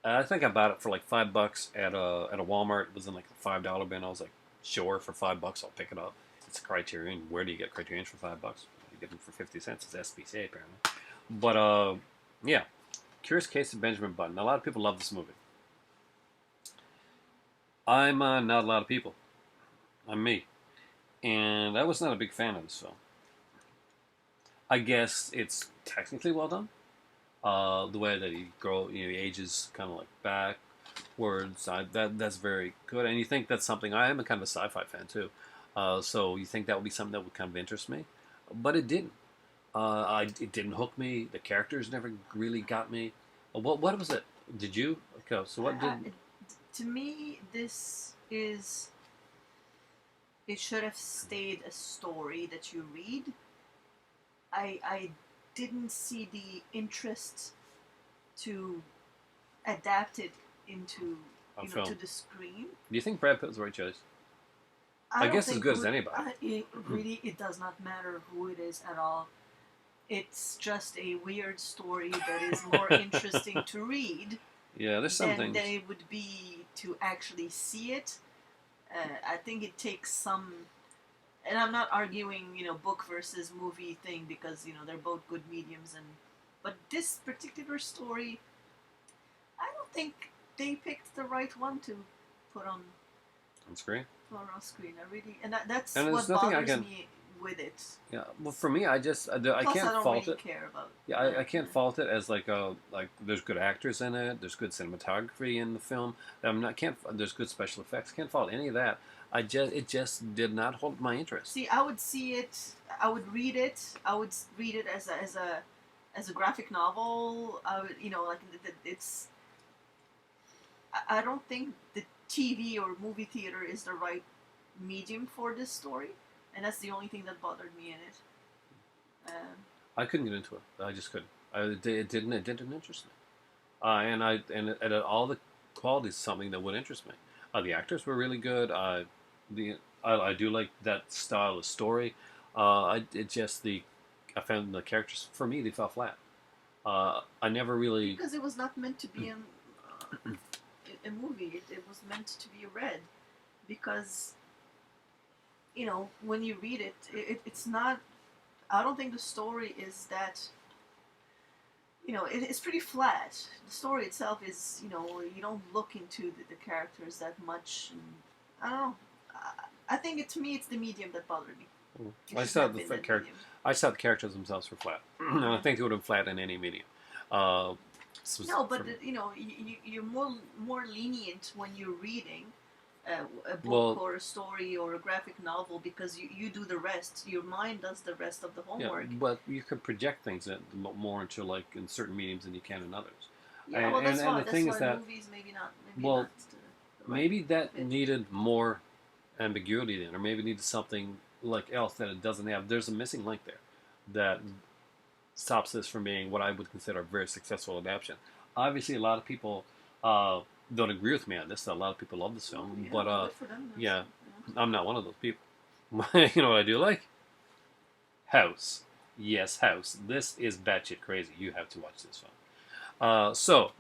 I think I bought it for like $5 at a Walmart. It was in like the $5 bin. I was like, sure, for $5 I'll pick it up. It's a Criterion. Where do you get Criterions for $5? You get them for 50 cents. It's SPCA apparently. But yeah, Curious Case of Benjamin Button. A lot of people love this movie. I'm not a lot of people. I'm me, and I was not a big fan of this film. I guess it's technically well done. The way that he ages kind of like backwards. That's very good. And you think that's something I am a kind of a sci-fi fan too. So you think that would be something that would kind of interest me, but it didn't. It didn't hook me. The characters never really got me. What was it? Did you? Okay, so what did?
To me, this is. It should have stayed a story that you read. I didn't see the interest to adapt it into
A film.
to the screen.
Do you think Brad Pitt was the right choice?
I
I
don't
guess as
think
good as anybody.
it does not matter who it is at all. It's just a weird story that is more interesting to read
Yeah, there's some things.
than it would be to actually see it. I think it takes some, and I'm not arguing, book versus movie thing because they're both good mediums, but this particular story, I don't think they picked the right one to put on
On screen.
screen. I really, and that's
And there's
what
nothing
bothers me with it.
Yeah, well, for me, I
Plus,
can't
I don't
fault
really
it.
care about.
Yeah, I can't fault it as like there's good actors in it. There's good cinematography in the film. I'm not can't There's good special effects. Can't fault any of that. It just did not hold my interest.
See, I would see it. I would read it. I would read it as a graphic novel. I would, like it's. I don't think the TV or movie theater is the right medium for this story, and that's the only thing that bothered me in it.
I couldn't get into it. I just couldn't. It didn't interest me. All the qualities something that would interest me. The actors were really good. I do like that style of story. I found the characters for me they fell flat. I never really
because it was not meant to be a movie. It was meant to be read because when you read it's not. I don't think the story is that. It's pretty flat. The story itself is, you don't look into the characters that much. And I don't know. I think to me, it's the medium that bothered me. It
I
should
just thought
have been
the
that
character.
medium.
I just thought the characters themselves were flat, and I
Yeah.
think they would have been flat in any medium. Uh,
No, but
from,
you're more lenient when you're reading a book
well,
or a story or a graphic novel because you do the rest. Your mind does the rest of the
yeah,
homework.
but you can project things more into like in certain mediums than you can in others.
Yeah, well,
And the
that's
thing is
why
that
movies maybe
well,
not the right
maybe that
fit.
needed more ambiguity then, or maybe needed something like else that it doesn't have. There's a missing link there that stops this from being what I would consider a very successful adaptation. Obviously, a lot of people uh, don't agree with me on this. A lot of people love this
Oh
film,
yeah,
but
well, good for them.
yeah,
Yeah.
I'm not one of those people. You know what I do like? House. Yes, House. This is batshit crazy. You have to watch this film. So,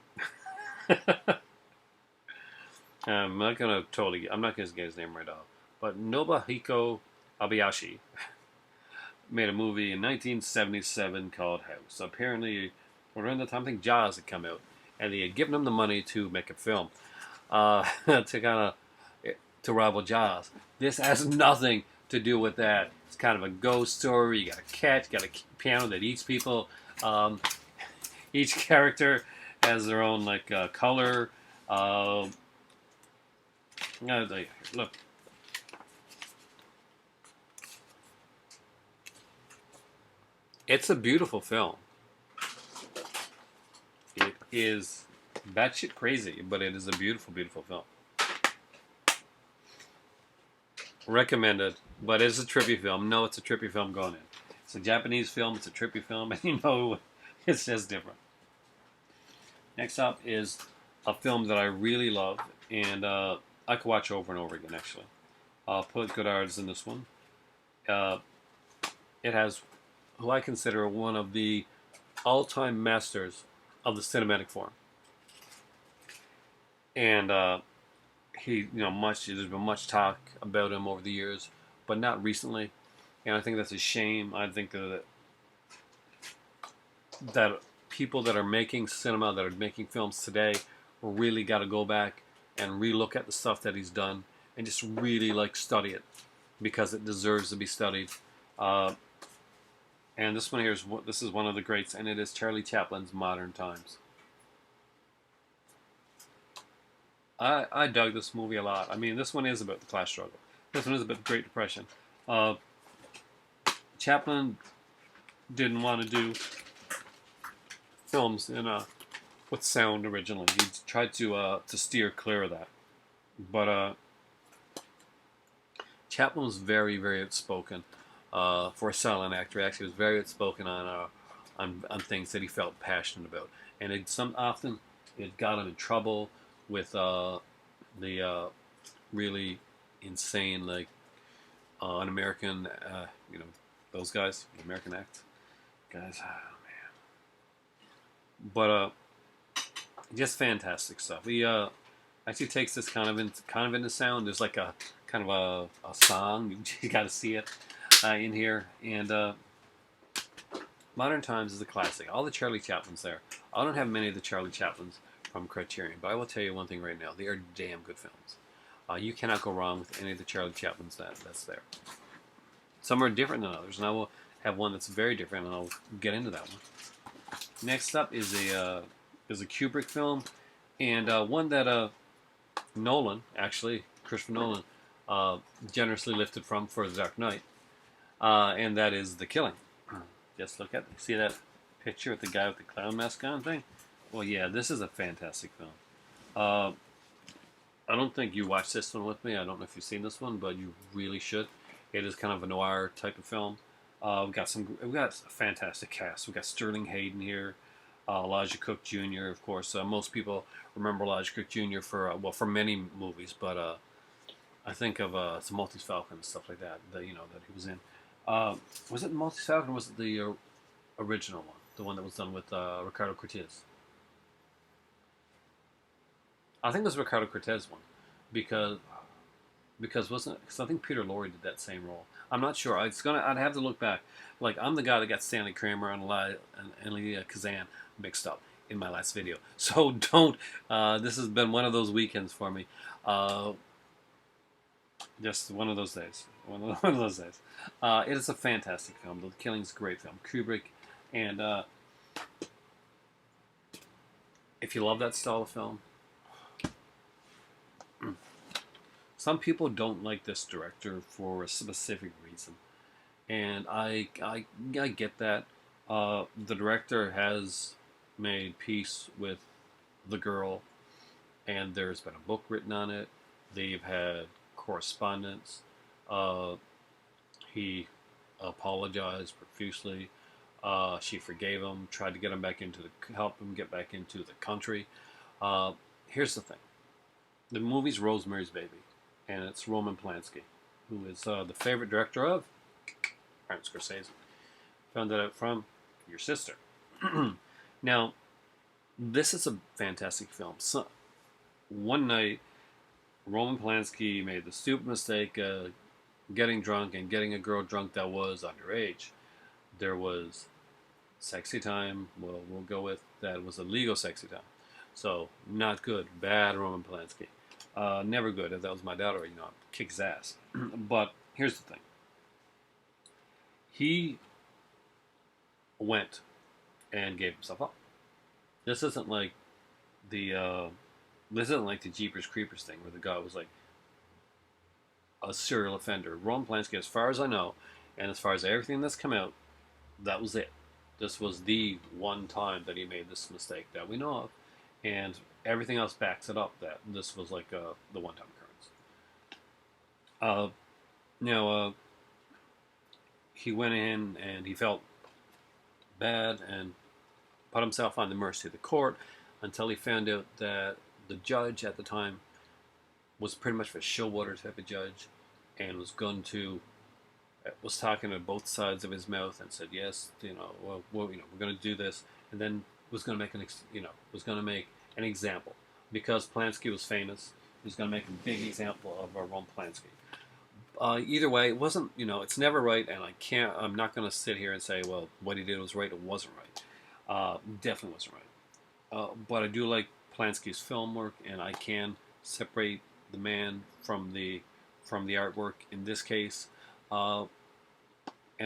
I'm not gonna get his name right off, but Nobuhiko Abayashi made a movie in 1977 called House. Apparently, around the time I think Jaws had come out, and they had given him the money to make a film to kind of to rival Jaws. This has nothing to do with that. It's kind of a ghost story. You got a cat, you got a piano that eats people. Um, each character has their own like color. Uh, look, it's a beautiful film. It is batshit crazy, but it is a beautiful, beautiful film. Recommended, but it's a trippy film. No, it's a trippy film going in. It's a Japanese film. It's a trippy film, and you know, it's just different. Next up is a film that I really love, and I could watch over and over again. Actually, put good artists in this one. Uh, it has who I consider one of the all-time masters of the cinematic form, and there's been much talk about him over the years, but not recently, and I think that's a shame. I think that people that are making cinema, that are making films today, really got to go back and relook at the stuff that he's done and just really like study it because it deserves to be studied. Uh, and this is one of the greats, and it is Charlie Chaplin's Modern Times. I dug this movie a lot. I mean, this one is about the class struggle. This one is about the Great Depression. Uh, Chaplin didn't want to do films in with sound originally. He tried to steer clear of that, but Chaplin was very very outspoken for a silent actor. He actually was very outspoken on things that he felt passionate about, and it got him in trouble with the really insane like an American those guys, the American Act guys. Oh man, but just fantastic stuff. He actually takes this kind of into sound. There's like a kind of a song. You got to see it in here. And Modern Times is a classic. All the Charlie Chaplins there. I don't have many of the Charlie Chaplins from Criterion, but I will tell you one thing right now: they are damn good films. You cannot go wrong with any of the Charlie Chaplins that's there. Some are different than others, and I will have one that's very different, and I'll get into that one. Next up is a Kubrick film, and one that Christopher Nolan, generously lifted from for The Dark Knight, and that is The Killing. Just see that picture with the guy with the clown mask on thing? Well, yeah, this is a fantastic film. Uh, I don't think you watched this one with me. I don't know if you've seen this one, but you really should. It is kind of a noir type of film. We've got a fantastic cast. We've got Sterling Hayden here, Elijah Cook Jr. Of course, most people remember Elijah Cook Jr. for many movies, but I think of some Maltese Falcon and stuff like that. That he was in. Was it Maltese Falcon? Or was it the original one, the one that was done with Ricardo Cortez? I think it was Ricardo Cortez one, because wasn't it? Because I think Peter Lorre did that same role. I'm not sure. I'd have to look back. Like I'm the guy that got Stanley Kramer and Elia Kazan mixed up in my last video. So don't. This has been one of those weekends for me. Just one of those days. One of those days. It is a fantastic film. The Killing's a great film. Kubrick, and if you love that style of film, some people don't like this director for a specific reason, and I get that. The director has made peace with the girl, and there's been a book written on it. They've had correspondence. Uh, he apologized profusely. She forgave him, tried to get him back into help him get back into the country. Uh, Here's the thing: the movie's Rosemary's Baby, and it's Roman Polanski, who is the favorite director of Martin Scorsese. Found that out from your sister. Now, this is a fantastic film. So, one night, Roman Polanski made the stupid mistake of getting drunk and getting a girl drunk that was underage. There was sexy time. Well, we'll go with that. It was illegal sexy time. So, not good. Bad Roman Polanski. Never good. If that was my daughter, kick his ass. But here's the thing. He went and gave himself up. This isn't like the Jeepers Creepers thing where the guy was like a serial offender. Roman Polanski, as far as I know, and as far as everything that's come out, that was it. This was the one time that he made this mistake that we know of, and everything else backs it up that this was like the one-time occurrence. He went in and he felt bad and put himself on the mercy of the court until he found out that the judge at the time was pretty much a showwater type of judge and was talking to both sides of his mouth and said yes, we're going to do this, and then was going to make was going to make an example because Polanski was famous. He was going to make a big example of Roman Polanski. Either way, it wasn't. It's never right, and I'm not going to sit here and say, well, what he did was right. It wasn't right. Definitely wasn't right. But I do like Polanski's film work, and I can separate the man from the artwork in this case. And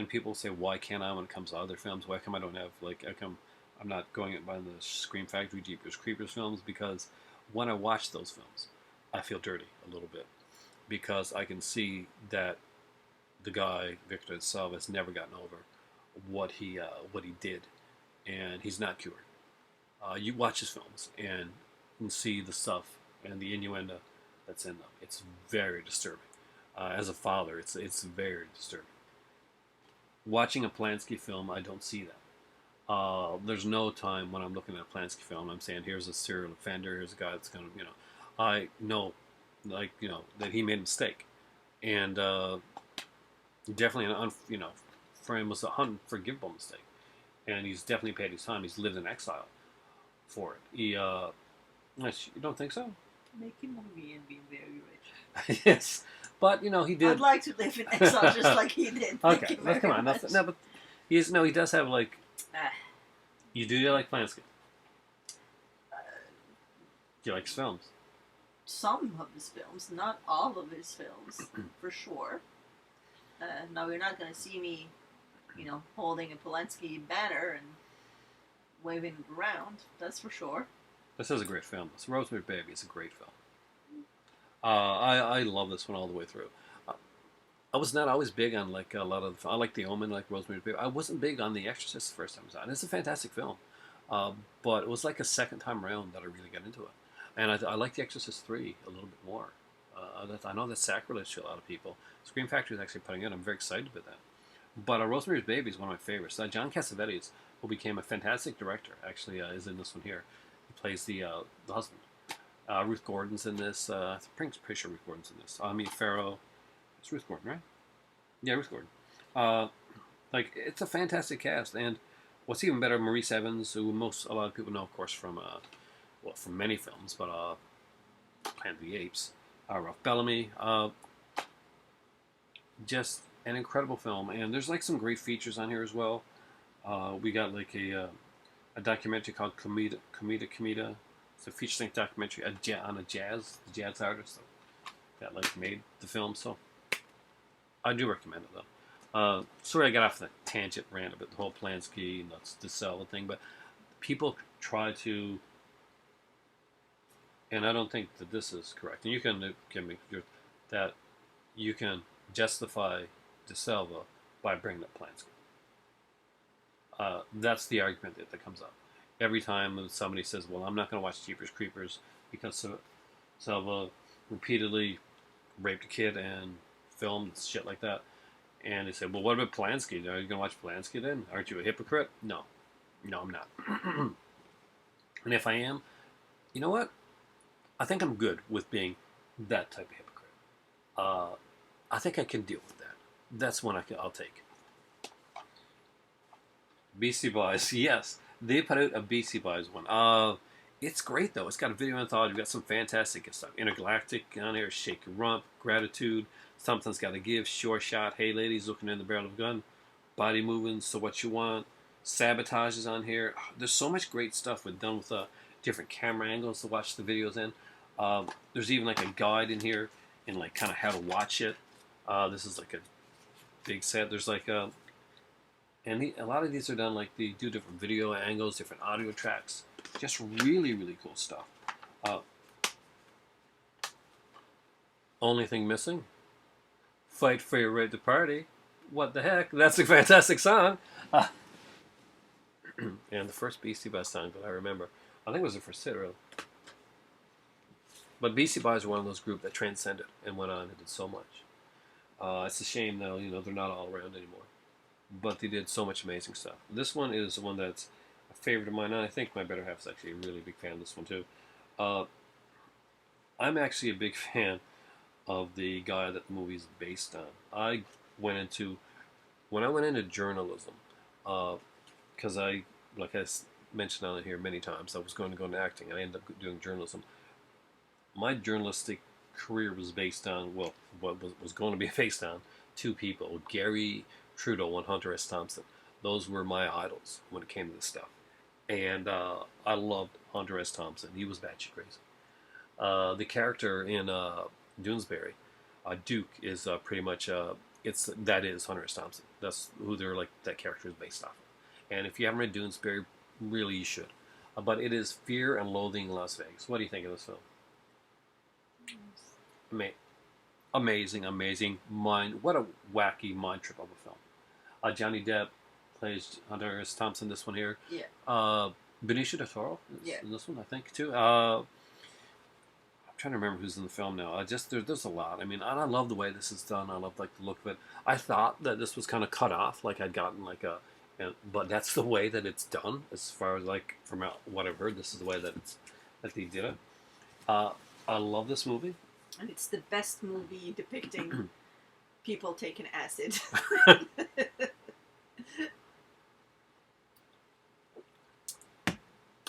people say, why can't I when it comes to other films? Why come I don't have how come I'm not going by the Scream Factory Jeepers Creepers films? Because when I watch those films, I feel dirty a little bit because I can see that the guy Victor Salva has never gotten over what he did, and he's not cured. You watch his films and see the stuff and the innuendo that's in them. It's very disturbing. As a father, it's very disturbing. Watching a Polanski film, I don't see that. There's no time when I'm looking at a Polanski film, I'm saying, here's a serial offender, here's a guy that's going to, I know, that he made a mistake. And definitely, for him was an unforgivable mistake. And he's definitely paid his time. He's lived in exile for it. You don't think so?
Making money and being very rich.
Yes. But, he did.
I'd like to live in exile just like he did.
Okay, come on. No, but he does have, you do like Polanski? Do you like his films?
Some of his films, not all of his films, for sure. Now, you're not going to see me, holding a Polanski banner and waving it around, that's for sure.
This is a great film. This Rosemary's Baby is a great film. I love this one all the way through. I was not always big on a lot of. I like The Omen, like Rosemary's Baby. I wasn't big on The Exorcist the first time I saw it. It's a fantastic film, but it was like a second time around that I really got into it, and I like The Exorcist 3 a little bit more. I know that's sacrilege to a lot of people. Scream Factory is actually putting it. I'm very excited about that. But Rosemary's Baby is one of my favorites. John Cassavetes, who became a fantastic director, actually is in this one here. He plays the husband. Ruth Gordon's in this. I'm pretty sure Ruth Gordon's in this. Mia Farrow. It's Ruth Gordon, right? Yeah, Ruth Gordon. It's a fantastic cast. And what's even better, Maurice Evans, who a lot of people know, of course, from many films, but Planet of the Apes, Ralph Bellamy. Just an incredible film. And there's some great features on here as well. We got a documentary called Comida. It's a feature-length documentary on a jazz artist. that like made the film. So I do recommend it though. Sorry, I got off the tangent rant about the whole Polanski and that's the sell thing, but people try to, and I don't think that this is correct. And you can give me that you can justify DeSalvo by bringing up Polanski. That's the argument that comes up every time somebody says, "Well, I'm not going to watch Jeepers Creepers because Salva repeatedly raped a kid and filmed shit like that." And they say, "Well, what about Polanski? Are you going to watch Polanski then? Aren't you a hypocrite?" No, no, I'm not. And if I am, you know what? I think I'm good with being that type of hypocrite. I think I can deal with that. That's one I'll take. Beastie Boys, yes, they put out a Beastie Boys one. It's great though. It's got a video anthology. You've got some fantastic stuff. Intergalactic on here, Shake Your Rump, Gratitude, Something's Gotta Give, Sure Shot, Hey Ladies, Looking in the Barrel of a Gun, Body Moving, So What You Want, Sabotage is on here. There's so much great stuff done with different camera angles to watch the videos in. There's even like a guide in here and like kind of how to watch it. This is like a big set. There's like a lot of these are done like they do different video angles, different audio tracks. Just really, really cool stuff. Only thing missing, Fight for Your Right to Party. What the heck? That's a fantastic song. And the first Beastie Boys song that I remember, I think it was the first hit, really. But Beastie Boys are one of those groups that transcended and went on and did so much. It's a shame now, they're not all around anymore. But they did so much amazing stuff. This one is one that's a favorite of mine, and I think my better half is actually a really big fan of this one too. I'm actually a big fan of the guy that the movie is based on. When I went into journalism, because like I mentioned on it here many times, I was going to go into acting, and I ended up doing journalism. My journalistic career was based on, what was going to be based on two people, Gary Trudeau and Hunter S. Thompson. Those were my idols when it came to this stuff. And I loved Hunter S. Thompson. He was batshit crazy. The character in Doonesbury, Duke, is pretty much that is Hunter S. Thompson. That's who that character is based off of. And if you haven't read Doonesbury, really you should. But it is Fear and Loathing in Las Vegas. What do you think of this film? Amazing. What a wacky mind trip of a film. Johnny Depp plays Hunter S. Thompson. This one here.
Yeah.
Benicio del Toro is in this one, I think, too. I'm trying to remember who's in the film now. There's a lot. I mean, I love the way this is done. I love the look of it. I thought that this was kind of cut off, like I'd gotten but that's the way that it's done. As far as from what I've heard, this is the way that they did it. I love this movie.
And it's the best movie depicting people taking acid.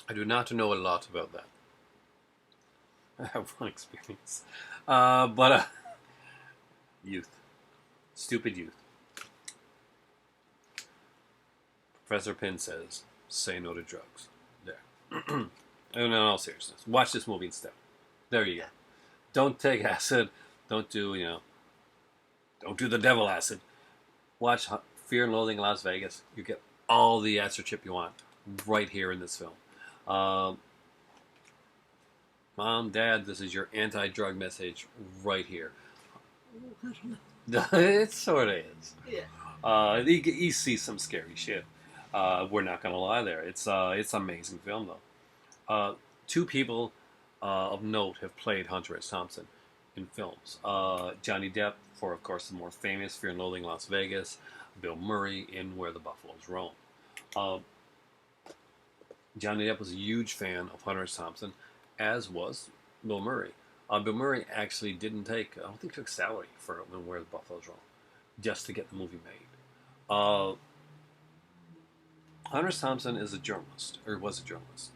I do not know a lot about that. I have one experience. Youth. Stupid youth. Professor Pin says, say no to drugs. There. In all seriousness, watch this movie instead. There you go. Don't take acid. Don't do the devil acid. Watch Fear and Loathing in Las Vegas. You get all the acid trip you want right here in this film. Mom, Dad, this is your anti-drug message right here. It sort of is.
Yeah.
You see some scary shit. We're not gonna lie there. It's an amazing film though. Two people of note have played Hunter S. Thompson in films. Johnny Depp for, of course, the more famous Fear and Loathing in Las Vegas. Bill Murray in Where the Buffaloes Roam. Johnny Depp was a huge fan of Hunter S. Thompson, as was Bill Murray. Bill Murray actually didn't I don't think took salary for Where the Buffaloes Roam, just to get the movie made. Hunter S. Thompson is a journalist, or was a journalist.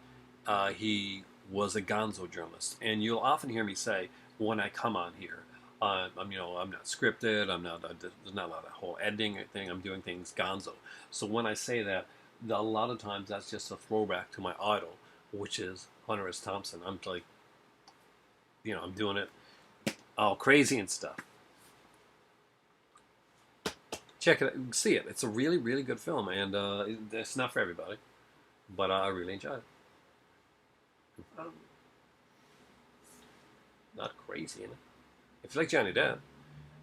He was a gonzo journalist, and you'll often hear me say when I come on here, I'm not scripted. There's not a lot of whole editing thing. I'm doing things gonzo. So when I say that, a lot of times that's just a throwback to my idol, which is Hunter S. Thompson. I'm like, I'm doing it all crazy and stuff. Check it out, see it. It's a really, really good film, and it's not for everybody, but I really enjoyed it.
Um,
Not crazy, you know. If you like Johnny Depp,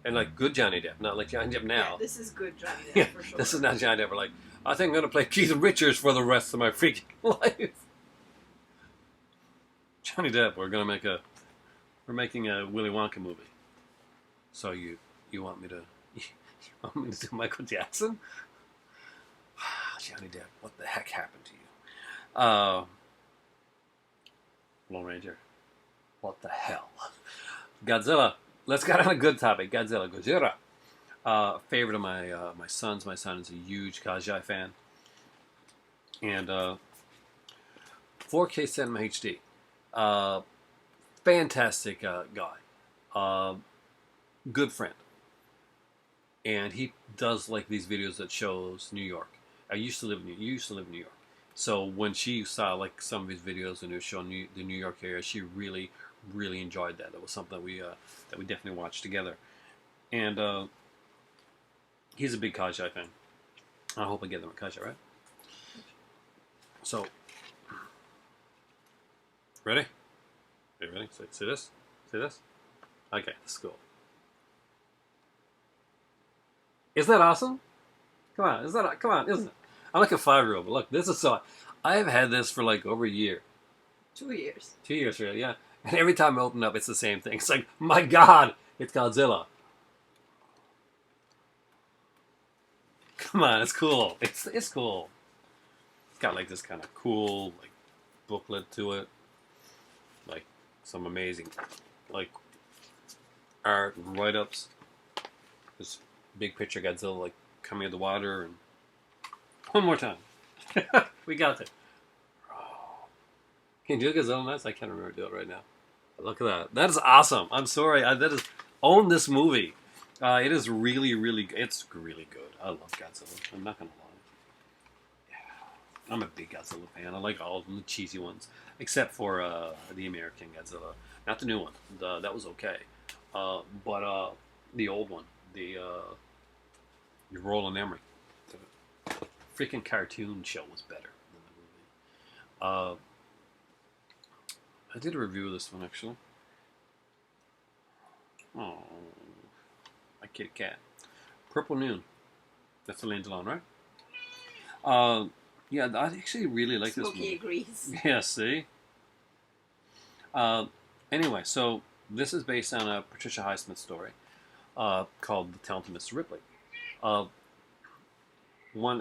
and like good Johnny Depp, not like Johnny Depp
yeah,
now.
this is good Johnny Depp
Yeah,
for sure.
this is not Johnny Depp. We're like, I think I'm gonna play Keith Richards for the rest of my freaking life. Johnny Depp, we're making a Willy Wonka movie. So you want me to you want me to do Michael Jackson? Johnny Depp, what the heck happened to you? Lone Ranger, what the hell? Godzilla. Let's get on a good topic. Godzilla. Gojira. Favorite of my sons. My son is a huge Kajai fan. And 4K Cinema HD. Fantastic guy. Good friend. And he does like these videos that shows New York. You used to live in New York. So when she saw like some of his videos and it was showing the New York area, she really, really enjoyed that. That was something that we definitely watched together. And he's a big Kajai fan. I hope I get them at Kajai, right? So, ready? Are you ready? See this? See this? Okay, this is cool. Isn't that awesome? Come on, isn't it? I'm like a 5-year-old, but look, this is so. I have had this for like over a year.
2 years.
2 years, really, yeah. And every time I open up, it's the same thing. It's like, my God, it's Godzilla. Come on, it's cool. It's cool. It's got like this kind of cool like booklet to it, like some amazing like art and write-ups. This big picture of Godzilla like coming out of the water, and one more time. We got it. Can you do Godzilla nice? I can't remember to do it right now. But look at that. That is awesome. I'm sorry. Own this movie. It is really, really. It's really good. I love Godzilla. I'm not gonna lie. Yeah, I'm a big Godzilla fan. I like all of them, the cheesy ones, except for the American Godzilla. Not the new one. That was okay. But the old one, the Roland Emmerich. The freaking cartoon show was better than the movie. I did a review of this one actually. Oh, my kitty cat. Purple Noon. That's the Alain Delon, right? Yeah, I actually really like this movie.
Smokey agrees.
Yeah, see? Anyway, so this is based on a Patricia Highsmith story called The Talented Mr. Ripley.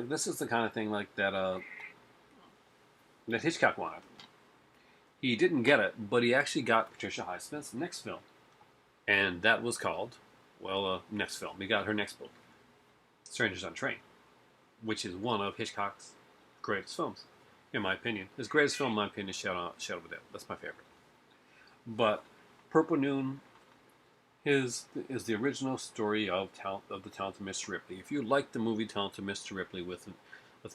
This is the kind of thing like that that Hitchcock wanted. He didn't get it, but he actually got Patricia Highsmith's next film. And that was called, next film. He got her next book, Strangers on Train, which is one of Hitchcock's greatest films, in my opinion. His greatest film, in my opinion, is Shadow of a Doubt. That's my favorite. But Purple Noon is the original story of the Talented Mr. Ripley. If you like the movie Talented Mr. Ripley with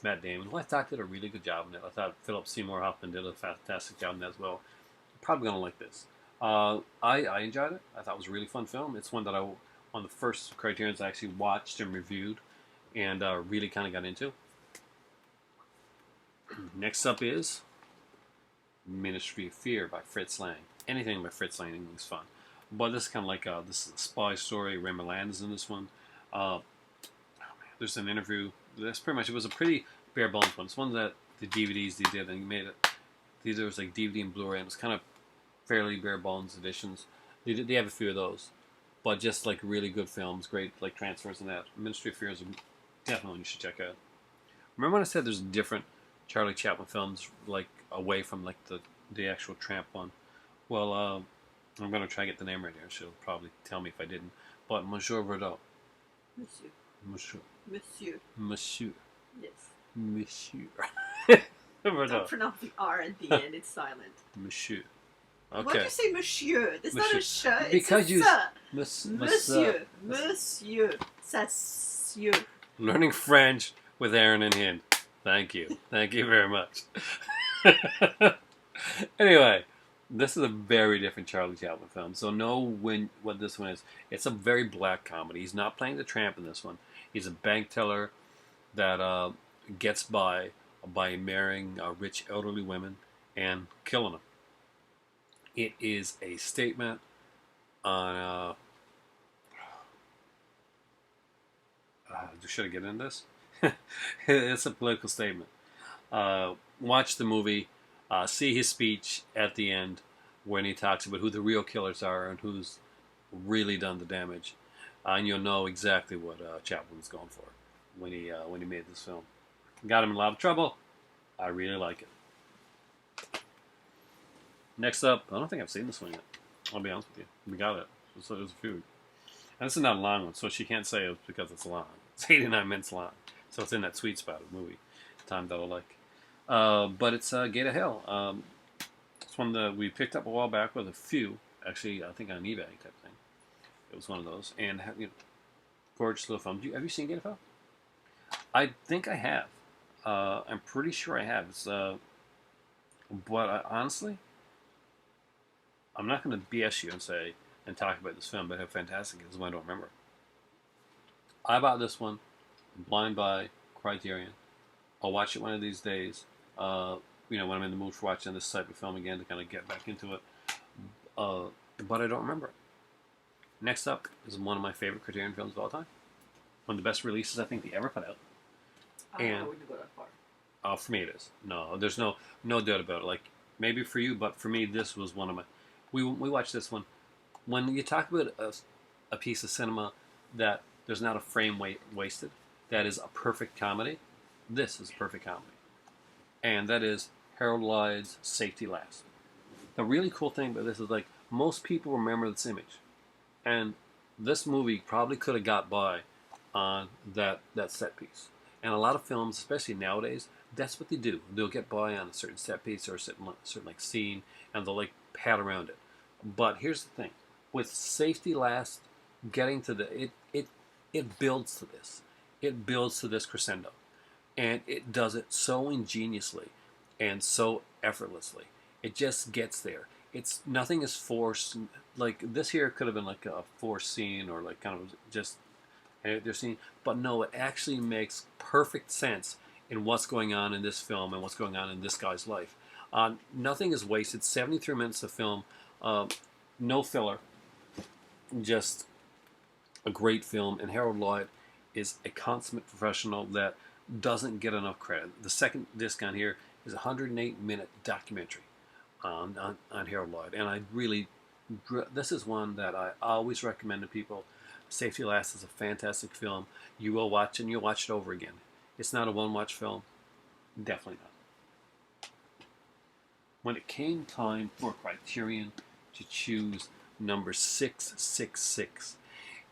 Matt Damon, who I thought did a really good job in it. I thought Philip Seymour Hoffman did a fantastic job in that as well. You're probably going to like this. I enjoyed it. I thought it was a really fun film. It's one that one of the first Criterions I actually watched and reviewed and really kind of got into. Next up is Ministry of Fear by Fritz Lang. Anything by Fritz Lang is fun. But this is kind of like this is a spy story. Ray Milland is in this one. There's an interview. That's pretty much. It was a pretty bare bones one. It's one that the DVDs they did and made it. There was like DVD and Blu-ray, and it was kind of fairly bare bones editions. They have a few of those, but just like really good films, great like transfers and that. Ministry of Fear is definitely one you should check out. Remember when I said there's different Charlie Chaplin films like away from like the actual Tramp one? Well, I'm going to try to get the name right here. She'll probably tell me if I didn't. But Monsieur Verdot.
Monsieur. Yes.
Monsieur. Verdot.
Don't pronounce the R at the end. It's silent.
Monsieur. Okay.
Why do you say monsieur? It's not a sh. It's
because
a sir.
Monsieur.
Monsieur. Monsieur.
Learning French with Aaron and Hind. Thank you. Thank you very much. Anyway, This is a very different Charlie Chaplin film. So know when what this one is. It's a very black comedy. He's not playing the tramp in this one. He's a bank teller that gets by marrying rich elderly women and killing them. It is a statement on. Should I get into this? It's a political statement. Watch the movie. See his speech at the end when he talks about who the real killers are and who's really done the damage, and you'll know exactly what Chaplin was going for when he made this film. Got him in a lot of trouble. I really like it. Next up, I don't think I've seen this one yet. I'll be honest with you. We got it. So there's a few. And this is not a long one, so she can't say it's because it's long. It's 89 minutes long. So it's in that sweet spot of movie time that I like. But it's Gate of Hell. It's one that we picked up a while back with a few. Actually, I think on eBay type thing. It was one of those. And, gorgeous little film. Have you seen Gate of Hell? I think I have. I'm pretty sure I have. But honestly, I'm not going to BS you and talk about this film, but how fantastic it is when I don't remember. I bought this one, blind buy, Criterion. I'll watch it one of these days. When I'm in the mood for watching this type of film again to kind of get back into it. But I don't remember it. Next up is one of my favorite Criterion films of all time. One of the best releases I think they ever put out.
I wouldn't go that far.
For me it is. No, there's no doubt about it. Like maybe for you, but for me this was one of my. We watched this one. When you talk about a piece of cinema that there's not a frame wasted, that is a perfect comedy. This is a perfect comedy, and that is Harold Lloyd's Safety Last. The really cool thing about this is like most people remember this image, and this movie probably could have got by on that set piece. And a lot of films, especially nowadays, that's what they do. They'll get by on a certain set piece or a certain like scene, and they'll like pad around it. But here's the thing: with Safety Last, getting to it builds to this. It builds to this crescendo, and it does it so ingeniously and so effortlessly. It just gets there. It's nothing is forced. Like this here could have been like a forced scene or like kind of just they're seeing, but no, it actually makes perfect sense in what's going on in this film and what's going on in this guy's life. Nothing is wasted. 73 minutes of film, no filler, just a great film. And Harold Lloyd is a consummate professional that doesn't get enough credit. The second disc on here is a 108-minute documentary on Harold Lloyd, and I really, this is one that I always recommend to people. Safety Last is a fantastic film. You will watch and you'll watch it over again. It's not a one-watch film. Definitely not. When it came time for Criterion to choose number 666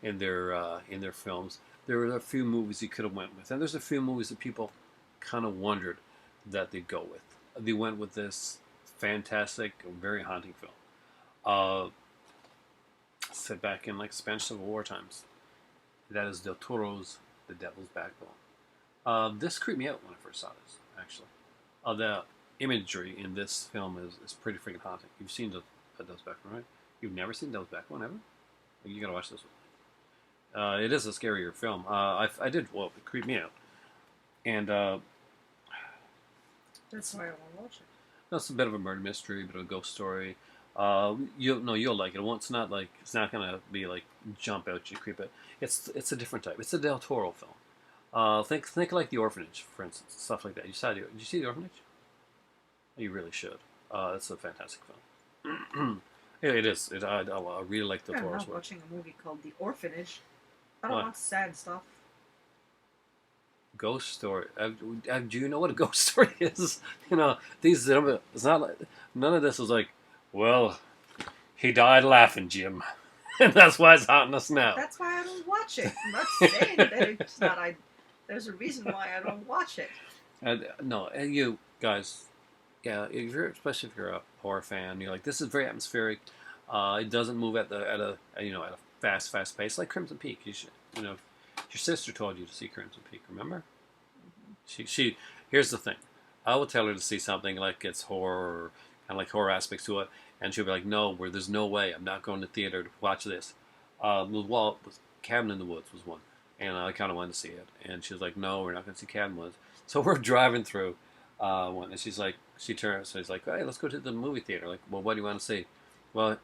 in their films, there were a few movies you could have went with, and there's a few movies that people kind of wondered that they'd go with. They went with this fantastic, very haunting film. Set back in like Spanish Civil War times. That is Del Toro's The Devil's Backbone. This creeped me out when I first saw this, actually. The imagery in this film is pretty freaking haunting. You've seen the Devil's Backbone, right? You've never seen Devil's Backbone, ever? You gotta watch this one. It is a scarier film. I did, well, it creeped me out. And
That's why I want to watch it.
that's a bit of a murder mystery, a bit of a ghost story. You'll like it. It's not gonna be like jump out you, creep it. It's a different type. It's a Del Toro film. Think like The Orphanage, for instance, stuff like that. Did you see The Orphanage? You really should. It's a fantastic film. Yeah, it is. I really like Del
I'm
Toro's
not
work.
watching a movie called The Orphanage. I don't
What?
want sad stuff.
Ghost story. Do you know what a ghost story is? These. It's not like none of this is like. Well, he died laughing, Jim, and that's why it's haunting us now.
That's why I don't watch it. I'm not saying that it's not. There's a reason why I don't watch it.
No, you guys, yeah, especially if you're a horror fan, you're like, this is very atmospheric. It doesn't move at a fast pace like Crimson Peak. You should, your sister told you to see Crimson Peak. Remember? Here's the thing. I will tell her to see something like it's horror, or kind of like horror aspects to it, and she'll be like, "No, there's no way. I'm not going to theater to watch this." Cabin in the Woods was one, and I kind of wanted to see it, and she was like, "No, we're not going to see Cabin in the Woods." So we're driving through one, and she's like, so he's like, "Hey, let's go to the movie theater." Like, well, what do you want to see? Well,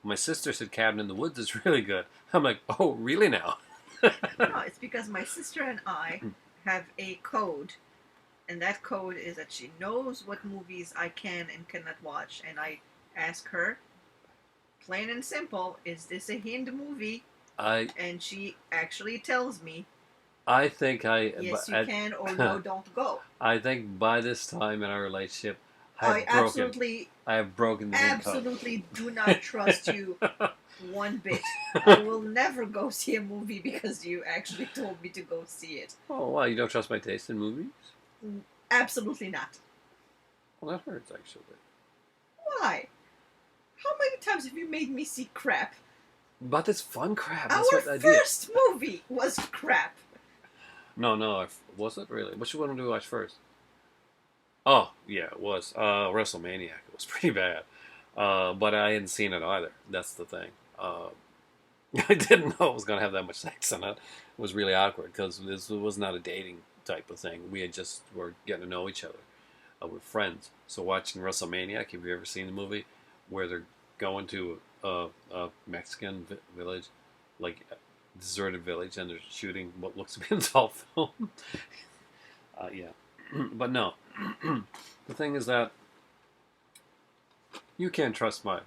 my sister said Cabin in the Woods is really good. I'm like, "Oh, really now?"
No, it's because my sister and I have a code, and that code is that she knows what movies I can and cannot watch, and I ask her, plain and simple, is this a Hind movie?
I
And she actually tells me,
I think
yes, you can, or no, don't go.
I think by this time in our relationship,
I absolutely,
I have broken the Hind code.
absolutely do not trust you one bit. I will never go see a movie because you actually told me to go see it.
Oh, wow, you don't trust my taste in movies?
Absolutely not.
Well, that hurts, actually.
Why? How many times have you made me see crap?
But it's fun crap.
Our
That's what I did.
first movie was crap.
No, was it really? Which one did we watch first? Oh, yeah, it was. WrestleManiac. It was pretty bad. But I hadn't seen it either. That's the thing. I didn't know it was going to have that much sex in it. It was really awkward because this was not a dating type of thing. We had just were getting to know each other. We're friends. So watching WrestleManiac, have you ever seen the movie where they're going to a Mexican village, like a deserted village, and they're shooting what looks to be an adult film? Yeah. But no. The thing is that you can't trust my...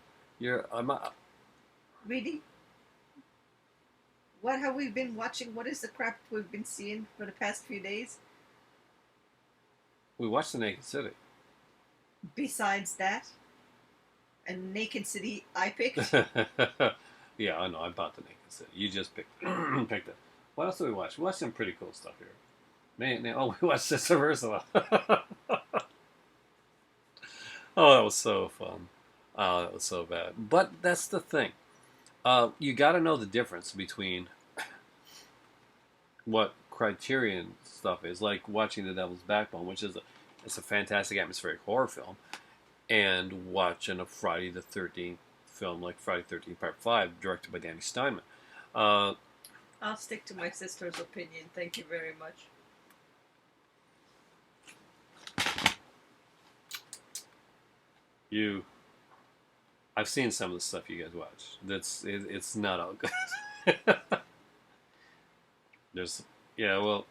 Really? What have we been watching? What is the crap we've been seeing for the past few days?
We watched The Naked City.
Besides that, and Naked City I picked.
Yeah, I know. I bought The Naked City. You just picked it. What else did we watch? We watched some pretty cool stuff here. We watched Sister Ursula. Oh, that was so fun. Oh, that was so bad. But that's the thing. You got to know the difference between what Criterion stuff is, like watching The Devil's Backbone, which is it's a fantastic atmospheric horror film, and watching a Friday the 13th film like Friday the 13th Part 5, directed by Danny Steinman.
I'll stick to my sister's opinion. Thank you very much.
I've seen some of the stuff you guys watch. It's not all good. Well,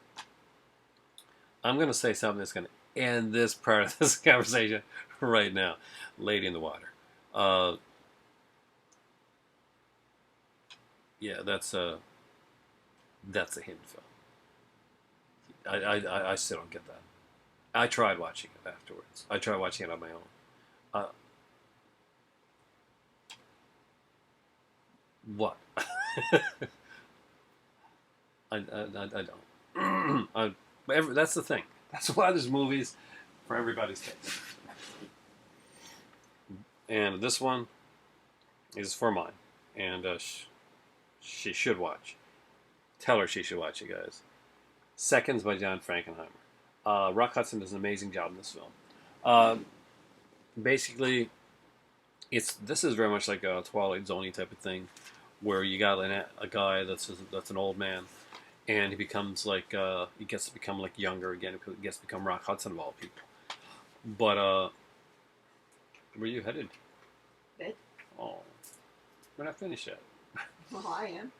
I'm going to say something that's going to end this part of this conversation right now. Lady in the Water. That's a Hind film. I still don't get that. I tried watching it afterwards. I tried watching it on my own. What? I don't. That's the thing. That's why there's movies for everybody's taste. And this one is for mine. And she should watch. Tell her she should watch it, guys. Seconds by John Frankenheimer. Rock Hudson does an amazing job in this film. Basically, this is very much like a Twilight Zone type of thing, where you got a guy that's an old man, and he becomes like he gets to become like younger again. He gets to become Rock Hudson of all people. But where are you headed?
Bed.
Oh, we're not finished yet.
Well, I am.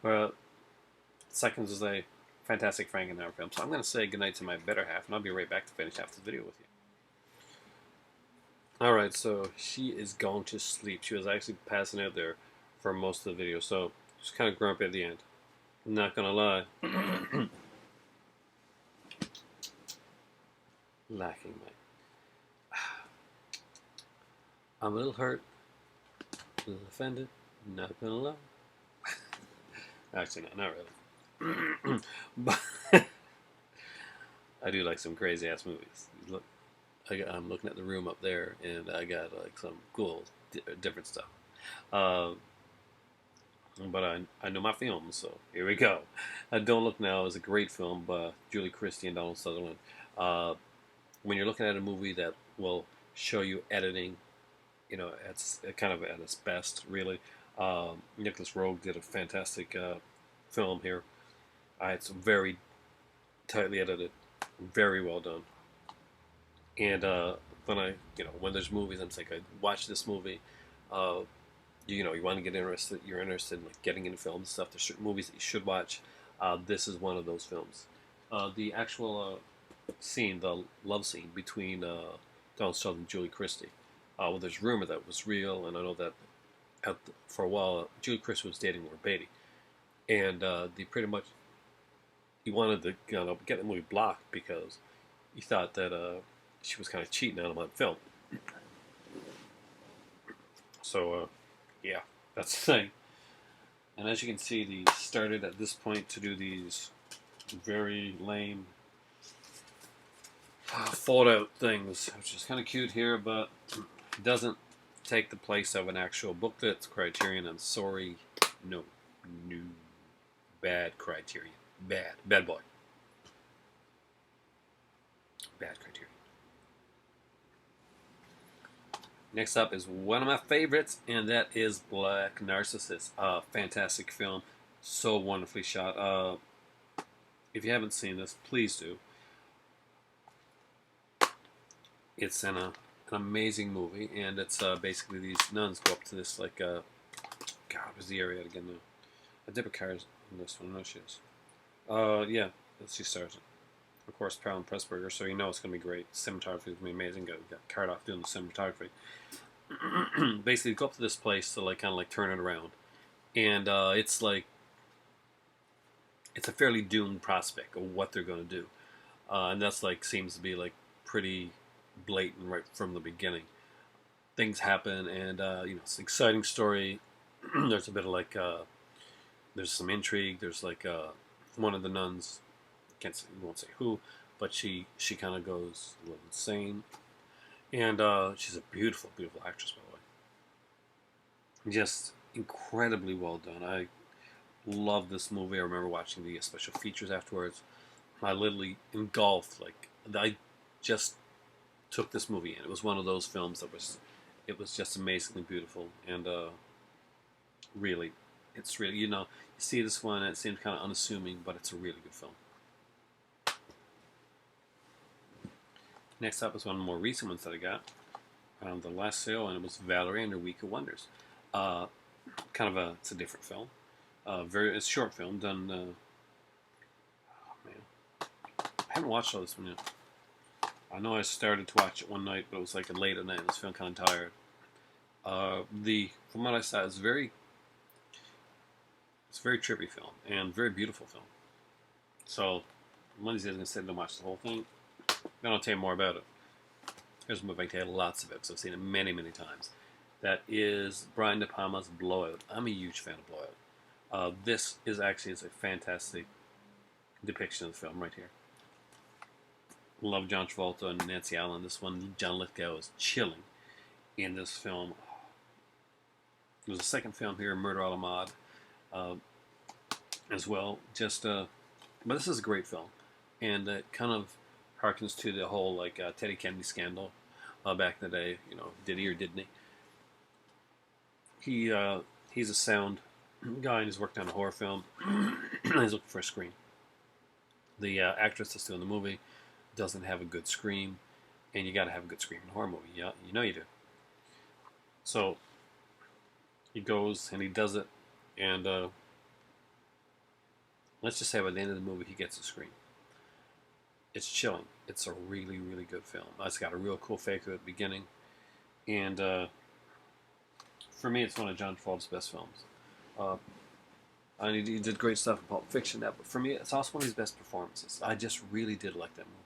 Well, Seconds is a fantastic Frankenheimer film, so I'm going to say goodnight to my better half, and I'll be right back to finish half the video with you. Alright, so she is going to sleep. She was actually passing out there for most of the video, so she's kind of grumpy at the end. I'm not going to lie. Lacking my... I'm a little hurt, a little offended, not going to lie. Actually, not really. But I do like some crazy ass movies. Look, I'm looking at the room up there, and I got like some cool, different stuff. But I know my films, so here we go. Don't Look Now is a great film by Julie Christie and Donald Sutherland. When you're looking at a movie that will show you editing it's kind of at its best, really. Nicholas Rogue did a fantastic film here. It's very tightly edited, very well done. And when there's movies, I'm like, I watch this movie. Uh, you want to get interested. You're interested in like getting into film and stuff. There's certain movies that you should watch. This is one of those films. The actual scene, the love scene between Donald Trump and Julie Christie. Well, there's rumor that was real, and I know that for a while, Julie Christie was dating Warren Beatty, and they pretty much he wanted to get the movie blocked because he thought that she was kind of cheating on him on film. So yeah, that's the thing. And as you can see, they started at this point to do these very lame fold out things, which is kind of cute here, but it doesn't take the place of an actual booklet. It's Criterion. I'm sorry. No. No. Bad Criterion. Bad. Bad boy. Bad Criterion. Next up is one of my favorites, and that is Black Narcissus. Fantastic film. So wonderfully shot. If you haven't seen this, please do. It's an amazing movie, and it's basically these nuns go up to this, like, God, what's the area again now? A dip of cars in this one. No, she is. Yeah, she stars it. Of course, Carolyn Pressburger, so you know it's going to be great. Cinematography is going to be amazing. Got Cardiff doing the cinematography. Basically, go up to this place to like kind of like turn it around, and it's like it's a fairly doomed prospect of what they're going to do, and that's like seems to be like pretty blatant right from the beginning. Things happen, and it's an exciting story. There's a bit of like there's some intrigue. There's like one of the nuns, won't say who, but she kind of goes a little insane, and she's a beautiful, beautiful actress, by the way. Just incredibly well done. I love this movie. I remember watching the special features afterwards. I literally engulfed, like, I just took this movie in. It was one of those films it was just amazingly beautiful, and really, it's really, you see this one and it seems kind of unassuming, but it's a really good film. Next up is one of the more recent ones that I got on the last sale, and it was Valerie and Her Week of Wonders. It's a different film. It's a short film done. Oh man, I haven't watched all this one yet. I know I started to watch it one night, but it was like late at night. I was feeling kind of tired. From what I saw, it's a very trippy film and very beautiful film. So one of these days I'm gonna sit and watch the whole thing. Then I'll tell you more about it. Here's a movie I can tell you lots of it because I've seen it many, many times. That is Brian De Palma's Blowout. I'm a huge fan of Blowout. This is a fantastic depiction of the film right here. Love John Travolta and Nancy Allen. This one, John Lithgow is chilling in this film. There's a second film here, Murder a la Mode, as well. But this is a great film, and it kind of harkens to the whole like Teddy Kennedy scandal back in the day. Did he or didn't he? He's a sound guy and he's worked on a horror film. He's looking for a scream. The actress that's doing the movie doesn't have a good scream, and you got to have a good scream in a horror movie. Yeah, you know you do. So he goes and he does it, and let's just say by the end of the movie he gets a scream. It's chilling. It's a really, really good film. It's got a real cool fake at the beginning, and for me, it's one of John Travolta's best films. He did great stuff in Pulp Fiction, but for me, it's also one of his best performances. I just really did like that movie.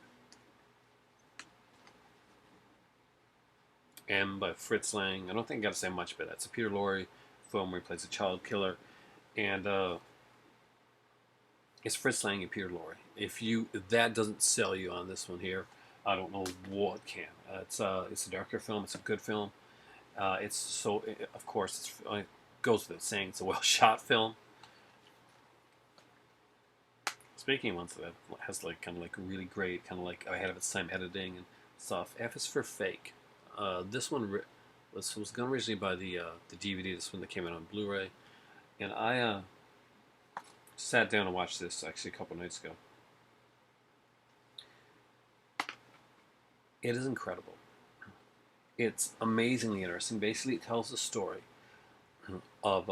M by Fritz Lang. I don't think I got to say much about that. It's a Peter Lorre film where he plays a child killer, and it's Fritz Lang and Peter Lorre. If that doesn't sell you on this one here, I don't know what can. It's a darker film. It's a good film. Of course, it goes without saying it's a well shot film. Speaking of ones that has like kind of like really great kind of like ahead of its time editing and stuff. F is for fake. This one was going to originally buy the DVD. This one that came out on Blu-ray, and I sat down and watched this actually a couple nights ago. It is incredible. It's amazingly interesting. Basically, it tells the story of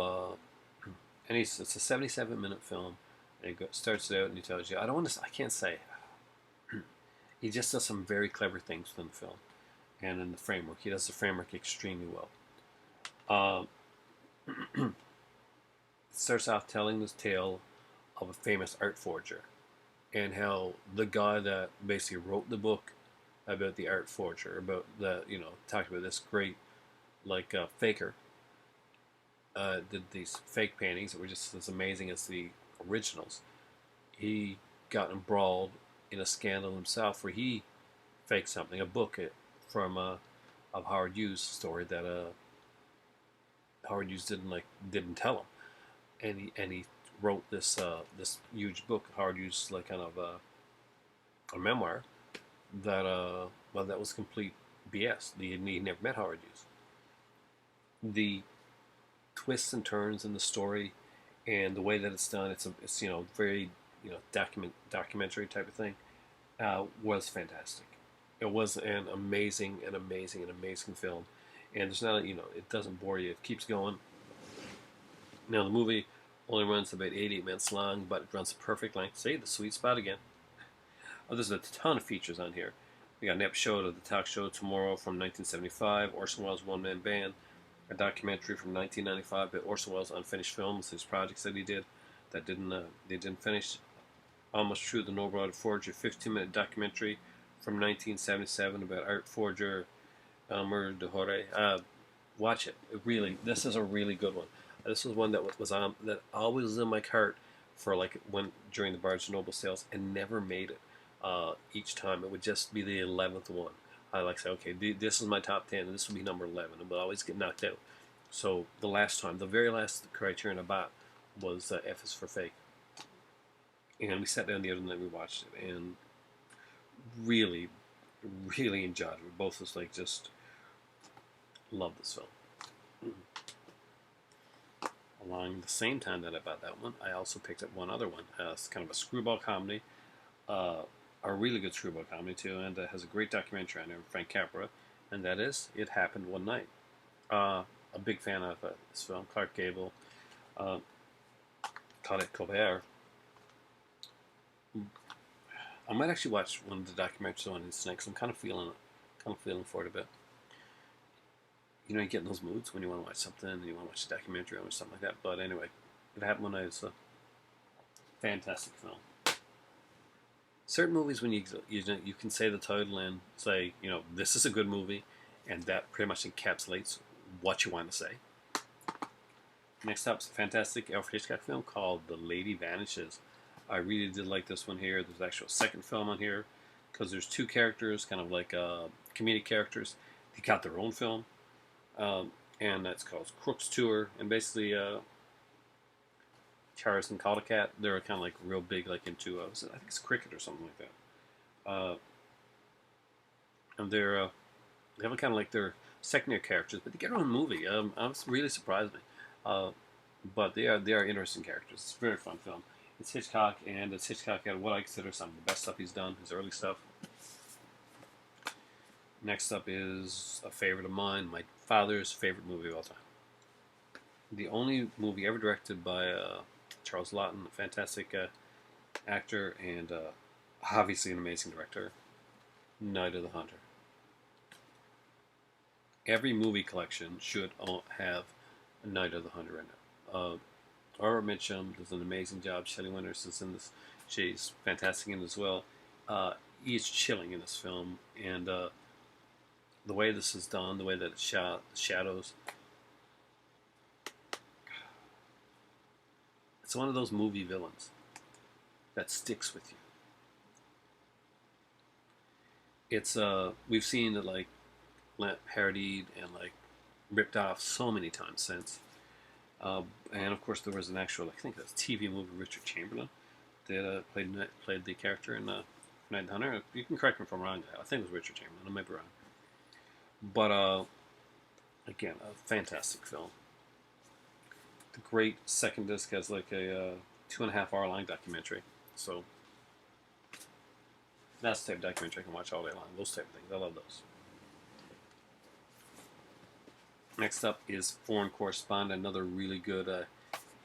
and it's a 77-minute film. And starts it out and he tells you, I don't want to, I can't say. He just does some very clever things within the film and in the framework. He does the framework extremely well. It starts off telling this tale of a famous art forger and how the guy that basically wrote the book about the art forger, about the, talked about this great, faker, did these fake paintings that were just as amazing as the originals. He got embroiled in a scandal himself where he faked something, a book from of Howard Hughes' story that Howard Hughes didn't tell him, and he wrote this huge book. Howard Hughes kind of a memoir that that was complete BS. He never met Howard Hughes. The twists and turns in the story and the way that it's done, it's very documentary type of thing, was fantastic. It was an amazing film, and there's not it doesn't bore you. It keeps going. Now the movie only runs about 88 minutes long, but it runs the perfect length. See, the sweet spot again. Oh, there's a ton of features on here. We got an episode of the talk show Tomorrow from 1975, Orson Welles' one-man band, a documentary from 1995 about Orson Welles' unfinished films, his projects that he did that they didn't finish. Almost True, the Noble Art Forger, 15-minute documentary from 1977 about art forger Elmer de Hore. Watch it. This is a really good one. This was one that was on that always was in my cart for when during the Barnes and Noble sales and never made it. Each time it would just be the 11th one. I say, okay, this is my top 10, and this will be number 11, and would always get knocked out. So the very last Criterion I bought was F is for Fake, and we sat down the other night and we watched it, and really, really enjoyed it. We both just just love this film. Along the same time that I bought that one, I also picked up one other one. It's kind of a screwball comedy. A really good screwball comedy too, and has a great documentary on it, Frank Capra, and that is It Happened One Night. A big fan of this film. Clark Gable, Claudette Colbert. I might actually watch one of the documentaries on this next. I'm kind of feeling for it a bit. You get in those moods when you want to watch something, and you want to watch a documentary or something like that. But anyway, It Happened One Night is a fantastic film. Certain movies, when you can say the title and say, this is a good movie, and that pretty much encapsulates what you want to say. Next up is a fantastic Alfred Hitchcock film called The Lady Vanishes. I really did like this one here. There's actually a second film on here because there's two characters, kind of like comedic characters. They got their own film, and that's called Crook's Tour. And basically, Charles and Caldecott, they're kind of real big, into I think it's cricket or something like that. And they have kind of their secondary characters, but they get their own movie. I was really surprised me. But they are interesting characters. It's a very fun film. It's Hitchcock, and it's Hitchcock at what I consider some of the best stuff he's done, his early stuff. Next up is a favorite of mine, my father's favorite movie of all time. The only movie ever directed by Charles Laughton, a fantastic actor and obviously an amazing director, Night of the Hunter. Every movie collection should have a Night of the Hunter in it. Aura Mitchum does an amazing job. Shelley Winters is in this. She's fantastic in it as well. He is chilling in this film, and the way this is done, the way that it's shot, the shadows. It's one of those movie villains that sticks with you. It's we've seen it parodied and ripped off so many times since. And of course, there was an actual, I think it was TV movie, Richard Chamberlain, that played the character in Night of the Hunter. You can correct me if I'm wrong. I think it was Richard Chamberlain. I might be wrong. But Again, a fantastic film. The great second disc has like a 2.5 hour long documentary. So that's the type of documentary I can watch all day long. Those type of things. I love those. Next up is Foreign Correspondent, another really good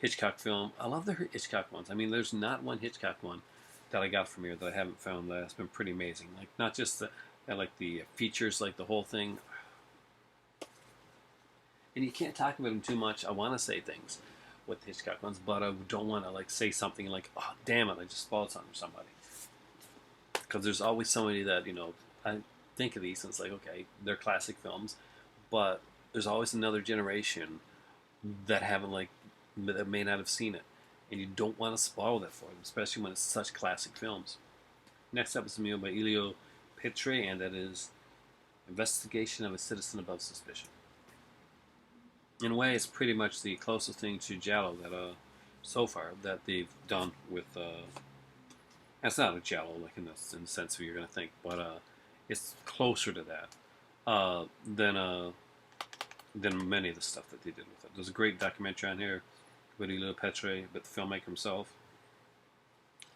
Hitchcock film. I love the Hitchcock ones. I mean, there's not one Hitchcock one that I got from here that I haven't found that's been pretty amazing. Like not just like the features, like the whole thing. And you can't talk about them too much. I want to say things with the Hitchcock ones, but I don't want to like say something like, "Oh, damn it, I just spoiled something for somebody." Because there's always somebody that I think of these and it's like, okay, they're classic films, but there's always another generation that haven't that may not have seen it, and you don't want to spoil that for them, especially when it's such classic films. Next up is a meal by Elio Petre, and that is Investigation of a Citizen Above Suspicion. In a way, it's pretty much the closest thing to Giallo that so far that they've done with. It's not a Giallo like in the sense of you're going to think, but it's closer to that uh, than uh, than many of the stuff that they did with it. There's a great documentary on here with Elio Petre, but the filmmaker himself,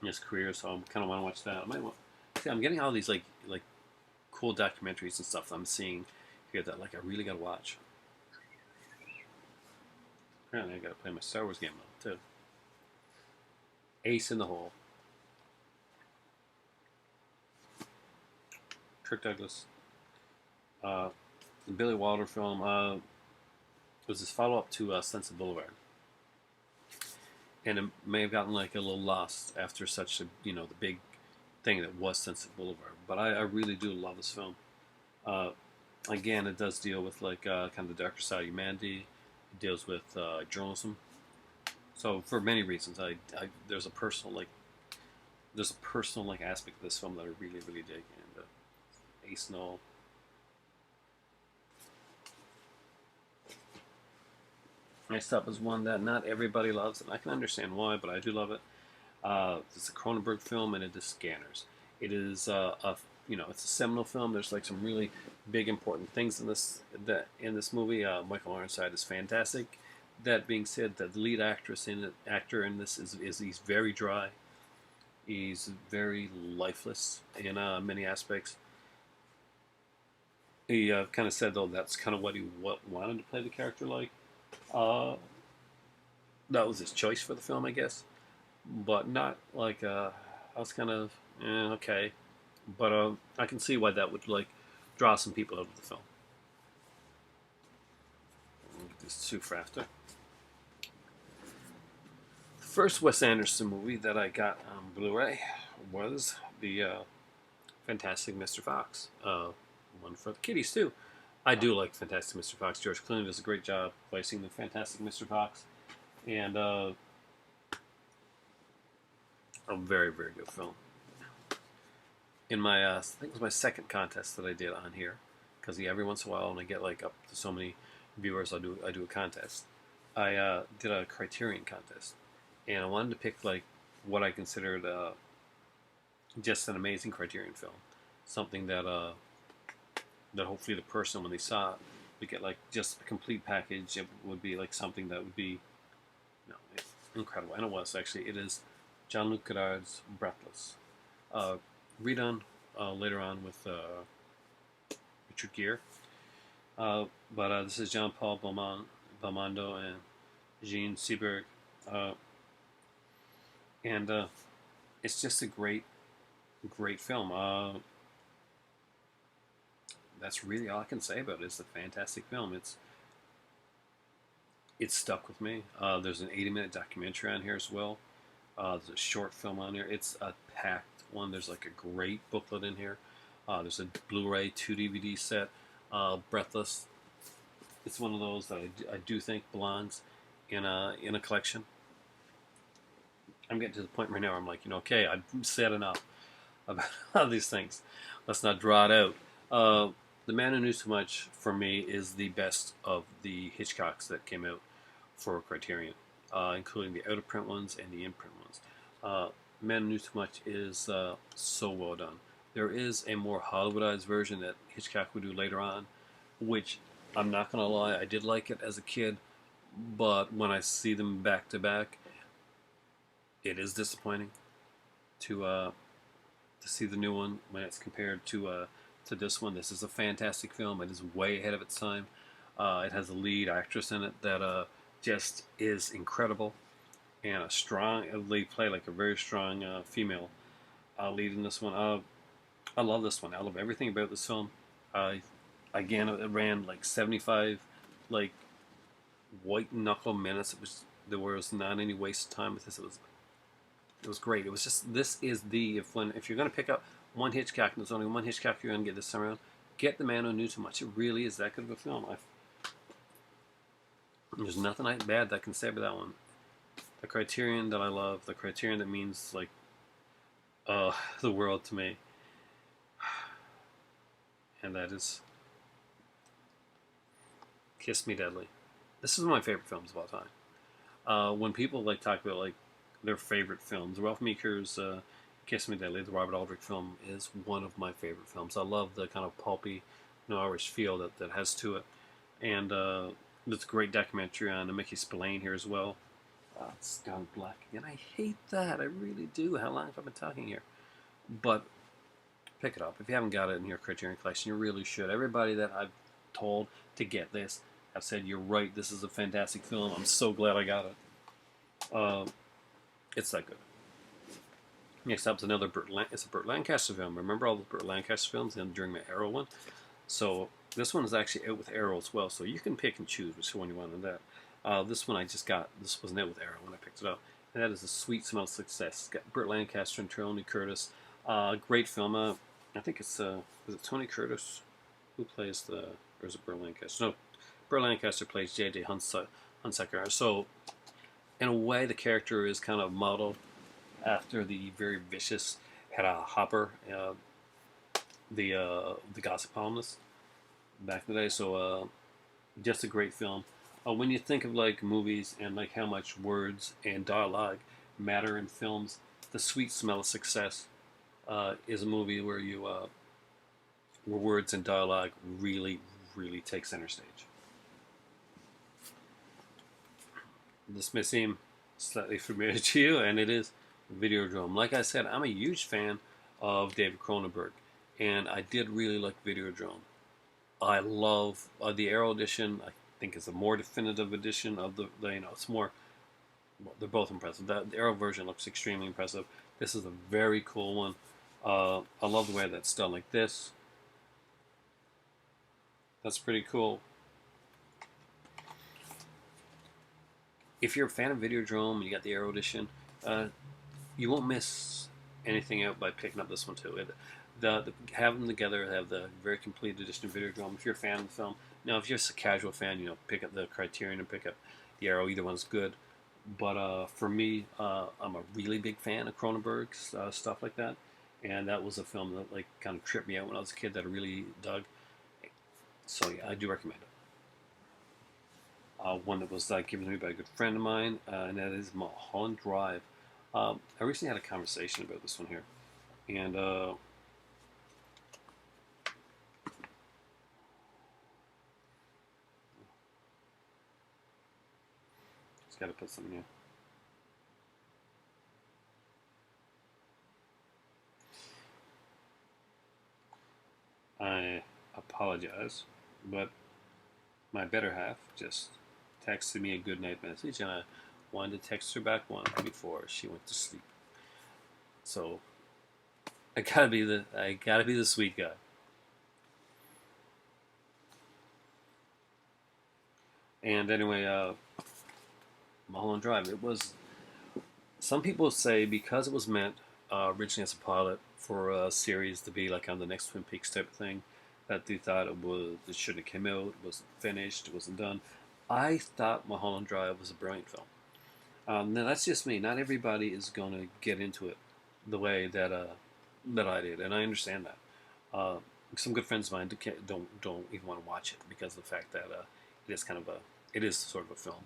and his career. So I kind of want to watch that. I'm getting all these like cool documentaries and stuff that I'm seeing here that like I really got to watch. Apparently, I got to play my Star Wars game now too. Ace in the Hole. Kirk Douglas. The Billy Wilder film was this follow up to Sunset Boulevard, and it may have gotten like a little lost after such a the big thing that was Sunset Boulevard. But I really do love this film. Uh, Again, it does deal with like kind of the darker side of humanity. It deals with journalism. So for many reasons, there's a personal like aspect of this film that I really really dig. And Ace Knoll. Next up is one that not everybody loves, and I can understand why, but I do love it. It's a Cronenberg film, and it is Scanners. It is it's a seminal film. There's like some really big important things in this movie. Michael Ironside is fantastic. That being said, the lead actor in this is he's very dry. He's very lifeless in many aspects. He kind of said though that's kind of what he wanted to play the character like. Uh, that was his choice for the film, I guess, but not like I was kind of okay, but I can see why that would like draw some people out of the film. Get these two for after. The first Wes Anderson movie that I got on Blu-ray was the Fantastic Mr. Fox. One for the kiddies too. I do like Fantastic Mr. Fox. George Clooney does a great job voicing the Fantastic Mr. Fox, and a very very good film. In my I think it was my second contest that I did on here, because every once in a while when I get like up to so many viewers, I do a contest. I did a Criterion contest, and I wanted to pick like what I considered just an amazing Criterion film, something that hopefully the person when they saw it would get like just a complete package. It would be like something that would be it's incredible, and it was actually. It is Jean-Luc Godard's Breathless. Redone later on with Richard Gere. But this is Jean-Paul Belmondo and Jean Seberg. And it's just a great film. That's really all I can say about it. It's a fantastic film. It's stuck with me. There's an 80-minute documentary on here as well. There's a short film on here. It's a packed one. There's like a great booklet in here. There's a Blu-ray 2 DVD set. Breathless. It's one of those that I do think belongs in a collection. I'm getting to the point right now where I'm like, okay, I've said enough about all these things. Let's not draw it out. The Man Who Knew Too Much, for me, is the best of the Hitchcocks that came out for Criterion, including the out-of-print ones and the in-print ones. Man Who Knew Too Much is so well done. There is a more Hollywoodized version that Hitchcock would do later on, which I'm not gonna lie, I did like it as a kid, but when I see them back to back, it is disappointing to see the new one when it's compared to this one. This is a fantastic film. It is way ahead of its time. It has a lead actress in it that just is incredible and a strong. They play like a very strong female lead in this one. I love this one. I love everything about this film. Uh, Again, it ran like 75 like white knuckle minutes. There was not any waste of time with this. It was great. It was just this is the if you're gonna pick up one Hitchcock and there's only one Hitchcock you're gonna get this time around, get The Man Who Knew Too Much. It really is that good of a film. There's nothing bad that I can say about that one. The Criterion that I love, the Criterion that means like the world to me, and that is Kiss Me Deadly. This is one of my favorite films of all time. When people like talk about like their favorite films, Ralph Meeker's Kiss Me Deadly, the Robert Aldrich film, is one of my favorite films. I love the kind of pulpy, noirish feel that has to it, and there's a great documentary on Mickey Spillane here as well. It's gone black again. I hate that. I really do. How long have I been talking here? But pick it up if you haven't got it in your Criterion collection. You really should. Everybody that I've told to get this have said you're right. This is a fantastic film. I'm so glad I got it. It's that good. Next up is another it's a Burt Lancaster film. Remember all the Burt Lancaster films during the Arrow one? So this one is actually out with Arrow as well. So you can pick and choose which one you want in that. This one I just got. This wasn't out with Arrow when I picked it up. And that is A Sweet Smell of Success. It's got Burt Lancaster and Tony Curtis. Great film. I think it's is it Tony Curtis who plays or is it Burt Lancaster? No, Burt Lancaster plays J.J. Hunsaker. So in a way, the character is kind of modeled after the very vicious Hedda Hopper, the gossip columnist back in the day. So just a great film. When you think of like movies and like how much words and dialogue matter in films, The Sweet Smell of Success is a movie where where words and dialogue really, really take center stage. This may seem slightly familiar to you, and it is Videodrome. Like I said, I'm a huge fan of David Cronenberg, and I did really like Videodrome. I love the Arrow edition. I think it's a more definitive edition of the it's more. Well, they're both impressive. The Arrow version looks extremely impressive. This is a very cool one. I love the way that's done like this. That's pretty cool. If you're a fan of Videodrome and you got the Arrow edition, you won't miss anything out by picking up this one too. Have them together, have the very complete edition of Videodrome. If you're a fan of the film, now if you're just a casual fan, pick up the Criterion and pick up the Arrow. Either one's good. But for me, I'm a really big fan of Cronenberg's stuff like that, and that was a film that like kind of tripped me out when I was a kid that I really dug. So yeah, I do recommend it. One that was given to me by a good friend of mine, and that is Mulholland Drive. I recently had a conversation about this one here, and just got to put something in. I apologize, but my better half just texted me a good night message, and I wanted to text her back once before she went to sleep. So I gotta be the sweet guy. And anyway, Mulholland Drive. It was. Some people say because it was meant originally as a pilot for a series to be like on the next Twin Peaks type of thing, that they thought it shouldn't have come out, it wasn't finished, it wasn't done. I thought Mulholland Drive was a brilliant film. Now that's just me. Not everybody is going to get into it the way that I did, and I understand that. Some good friends of mine don't even want to watch it because of the fact that it is sort of a film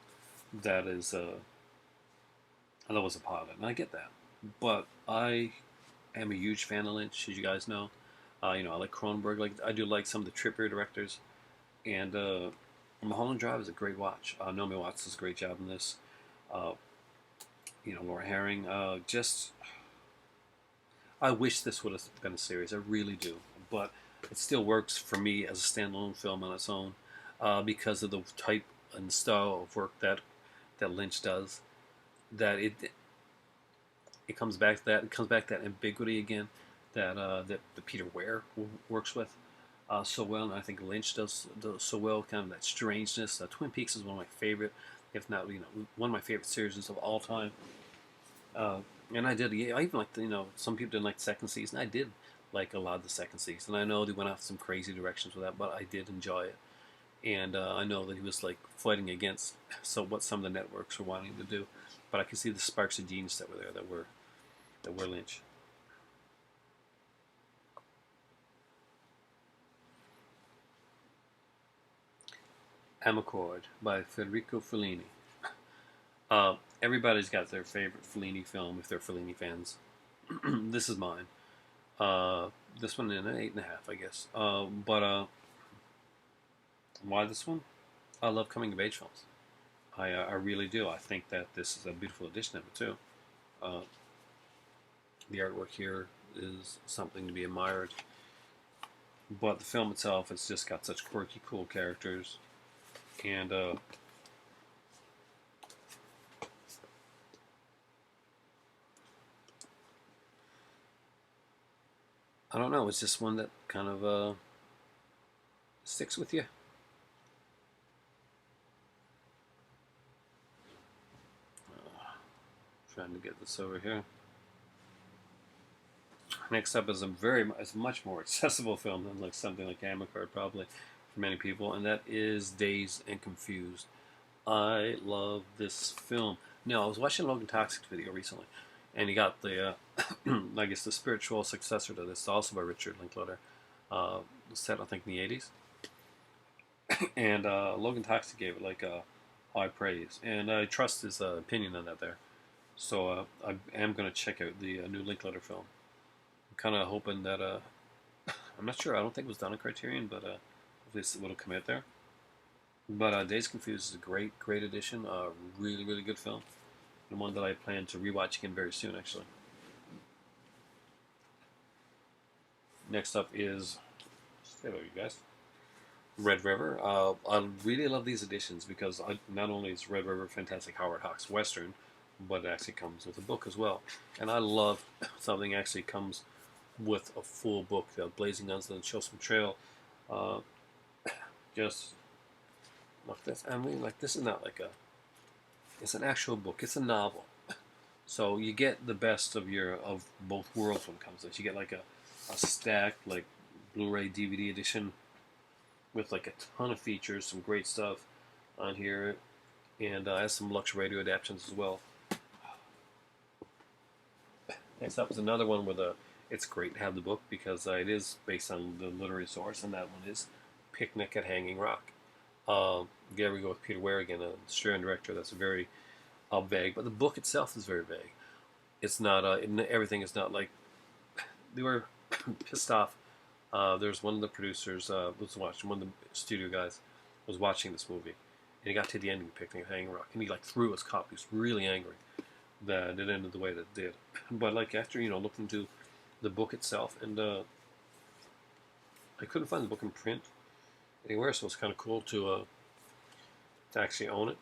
that is that was a pilot, and I get that. But I am a huge fan of Lynch, as you guys know. I like Cronenberg. Like I do like some of the trippier directors. And Mulholland Drive is a great watch. Naomi Watts does a great job in this. Uh, Laura Herring. Just, I wish this would have been a series. I really do. But it still works for me as a standalone film on its own because of the type and style of work that Lynch does. That it comes back to that. It comes back to that ambiguity again that Peter Weir works with so well, and I think Lynch does so well. Kind of that strangeness. Twin Peaks is one of my favorite, if not one of my favorite series of all time. Uh, and I did. Yeah, I even like some people didn't like the second season. I did like a lot of the second season. I know they went off some crazy directions with that, but I did enjoy it. And I know that he was like fighting against what some of the networks were wanting to do, but I could see the sparks of genius that were there that were Lynch. Amarcord by Federico Fellini. Everybody's got their favorite Fellini film if they're Fellini fans. This is mine. This one in an 8.5, I guess. But why this one? I love coming of age films. I really do. I think that this is a beautiful addition of it too. Uh, the artwork here is something to be admired. But the film itself, it's just got such quirky, cool characters, and I don't know. It's just one that kind of sticks with you. Trying to get this over here. Next up is a much more accessible film than like something like Amarcord probably for many people, and that is Dazed and Confused. I love this film. No, I was watching Logan Toxic's video recently, and he got the I guess the spiritual successor to this, also by Richard Linklater, set I think in the '80s, and Logan Toxic gave it like high praise, and I trust his opinion on that there. So I am going to check out the new Linklater film. I'm kind of hoping that I'm not sure. I don't think it was done on Criterion, but hopefully it'll come out there. But Days Confused is a great addition. Really good film, and one that I plan to rewatch again very soon. Actually, next up is hello, you guys. Red River. I really love these editions because not only is Red River fantastic Howard Hawks Western, but it actually comes with a book as well. And I love something actually comes with a full book, Blazing Guns and Show Some Trail. Uh, just look this. I mean, like this is not like a. It's an actual book. It's a novel. So you get the best of both worlds when it comes to this. You get like a stacked like Blu-ray DVD edition with like a ton of features, some great stuff on here, and has some Lux Radio adaptations as well. Next up is another one with a. It's great to have the book because it is based on the literary source, and that one is Picnic at Hanging Rock. There we go with Peter Weir again, a Australian director that's very vague, but the book itself is very vague. It's not. Everything is not like they were pissed off. There's one of the producers was watching one of the studio guys was watching this movie, and he got to the ending of Picnic at Hanging Rock, and he like threw his copy. He was really angry that it ended the way that it did. But like after looking into the book itself, and I couldn't find the book in print anywhere, so it's kind of cool to actually own it.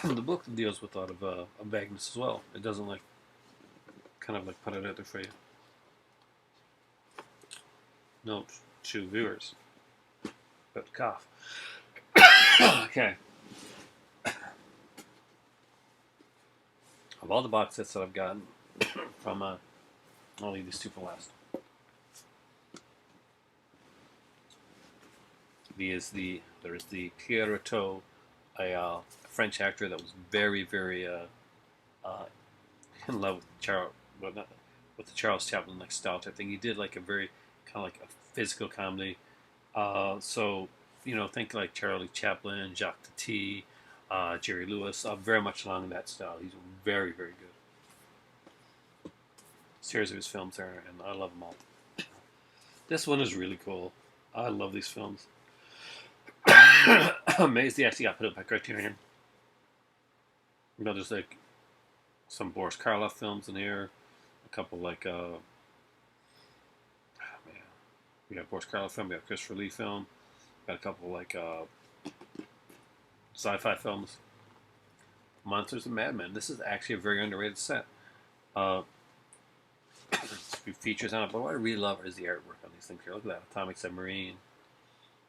The book deals with a lot of vagueness as well. It doesn't like kind of like put it out there for you. Note to viewers, but cough. Okay. Of all the box sets that I've gotten from, I'll leave these two for last. There's the Pierre Rateau, a French actor that was very in love with with the Charles Chaplin like style type thing. He did like a very kind of like a physical comedy. So think like Charlie Chaplin, Jacques Tati, Jerry Lewis, very much along that style. He's very good. Series of his films there, and I love them all. This one is really cool. I love these films. Amazed he actually got put up by Criterion. You know, there's like some Boris Karloff films in here, a couple like oh man, we got Boris Karloff film, we got Christopher Lee film, got a couple like sci-fi films, Monsters and Madmen. This is actually a very underrated set. Uh, a few features on it, but what I really love is the artwork on these things here. Look at that, Atomic Submarine,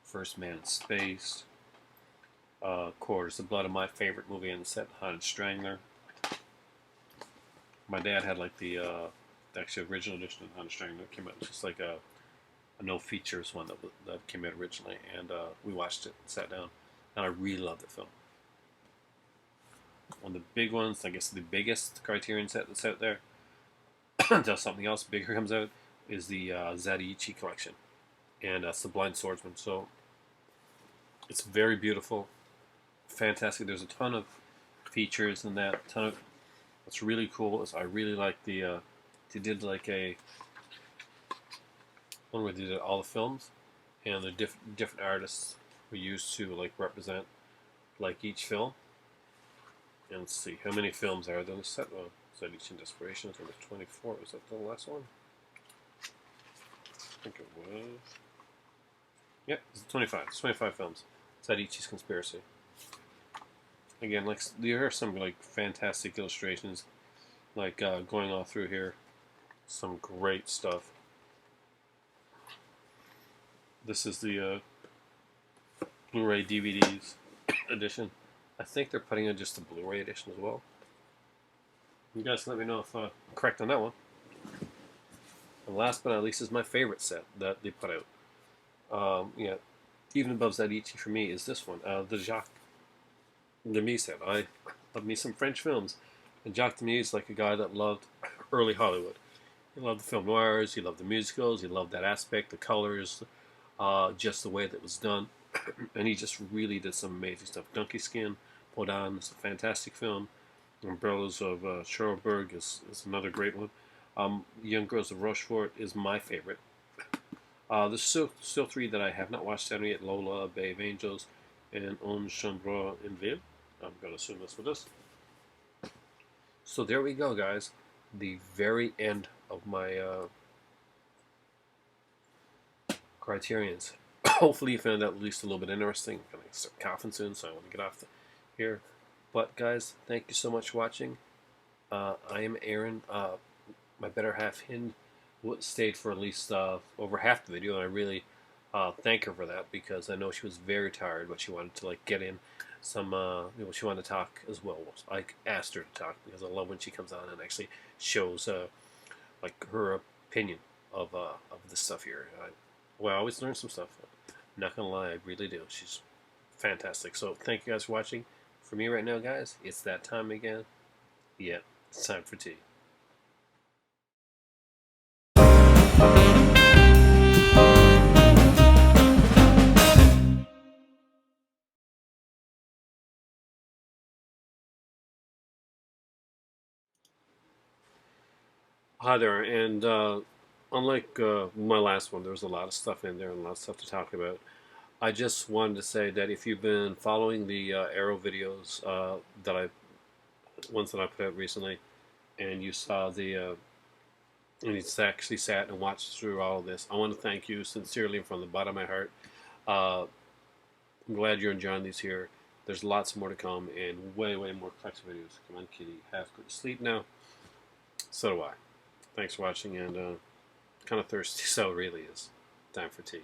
First Man in Space, Quarters of Blood, my favorite movie in the set, Haunted Strangler. My dad had like the actually original edition of Haunted Strangler that came out. It's just like a no features one that came out originally, and we watched it, sat down, and I really loved the film. One of the big ones, I guess the biggest Criterion set that's out there, until something else bigger comes out, is the Zadiichi collection, and it's the Blind Swordsman. So it's very beautiful, fantastic. There's a ton of features in that. Ton of what's really cool is I really like the they did like a one where they did all the films, and the different artists were used to like represent like each film. And let's see how many films are there in the set. Well, Zadiichi and Desperation is number 24. Was that the last one? I think it was. Yep, it's 25. It's 25 films. Zadiichi's Conspiracy. Again, like there are some like fantastic illustrations, like going all through here. Some great stuff. This is the Blu-ray DVDs edition. I think they're putting in just the Blu-ray edition as well. You guys can let me know if I'm correct on that one. And last but not least is my favorite set that they put out. Yeah, even above Zadiichi for me is this one, the Jacques Demy set. I love me some French films, and Jacques Demy is like a guy that loved early Hollywood. He loved the film noirs, he loved the musicals, he loved that aspect, the colors, just the way that it was done. And he just really did some amazing stuff. Donkey Skin, Podan is a fantastic film. Umbrellas of Cherbourg is another great one. Young Girls of Rochefort is my favorite. There's still three that I have not watched yet. Lola, Bay of Angels, and Un Chambre en Ville. I'm going to assume that's for this. So there we go, guys. The very end of my Criterions. Hopefully you found that at least a little bit interesting. I'm going to start coughing soon, so I want to get off here. But guys, thank you so much for watching. I am Aaron. My better half Hind stayed for at least over half the video, and I really thank her for that, because I know she was very tired, but she wanted to like get in some. She wanted to talk as well. I asked her to talk because I love when she comes on and actually shows like her opinion of this stuff here. I always learn some stuff. I'm not gonna lie, I really do. She's fantastic. So thank you guys for watching. For me right now, guys, it's that time again. Yeah, it's time for tea. Hi there, and unlike my last one, there was a lot of stuff in there and a lot of stuff to talk about. I just wanted to say that if you've been following the Arrow videos that ones that I put out recently, and you saw the and you actually sat and watched through all of this, I want to thank you sincerely from the bottom of my heart. I'm glad you're enjoying these here. There's lots more to come, and way more collection videos. Come on, kitty, have to go to sleep now. So do I. Thanks for watching, and kind of thirsty, so it really is time for tea.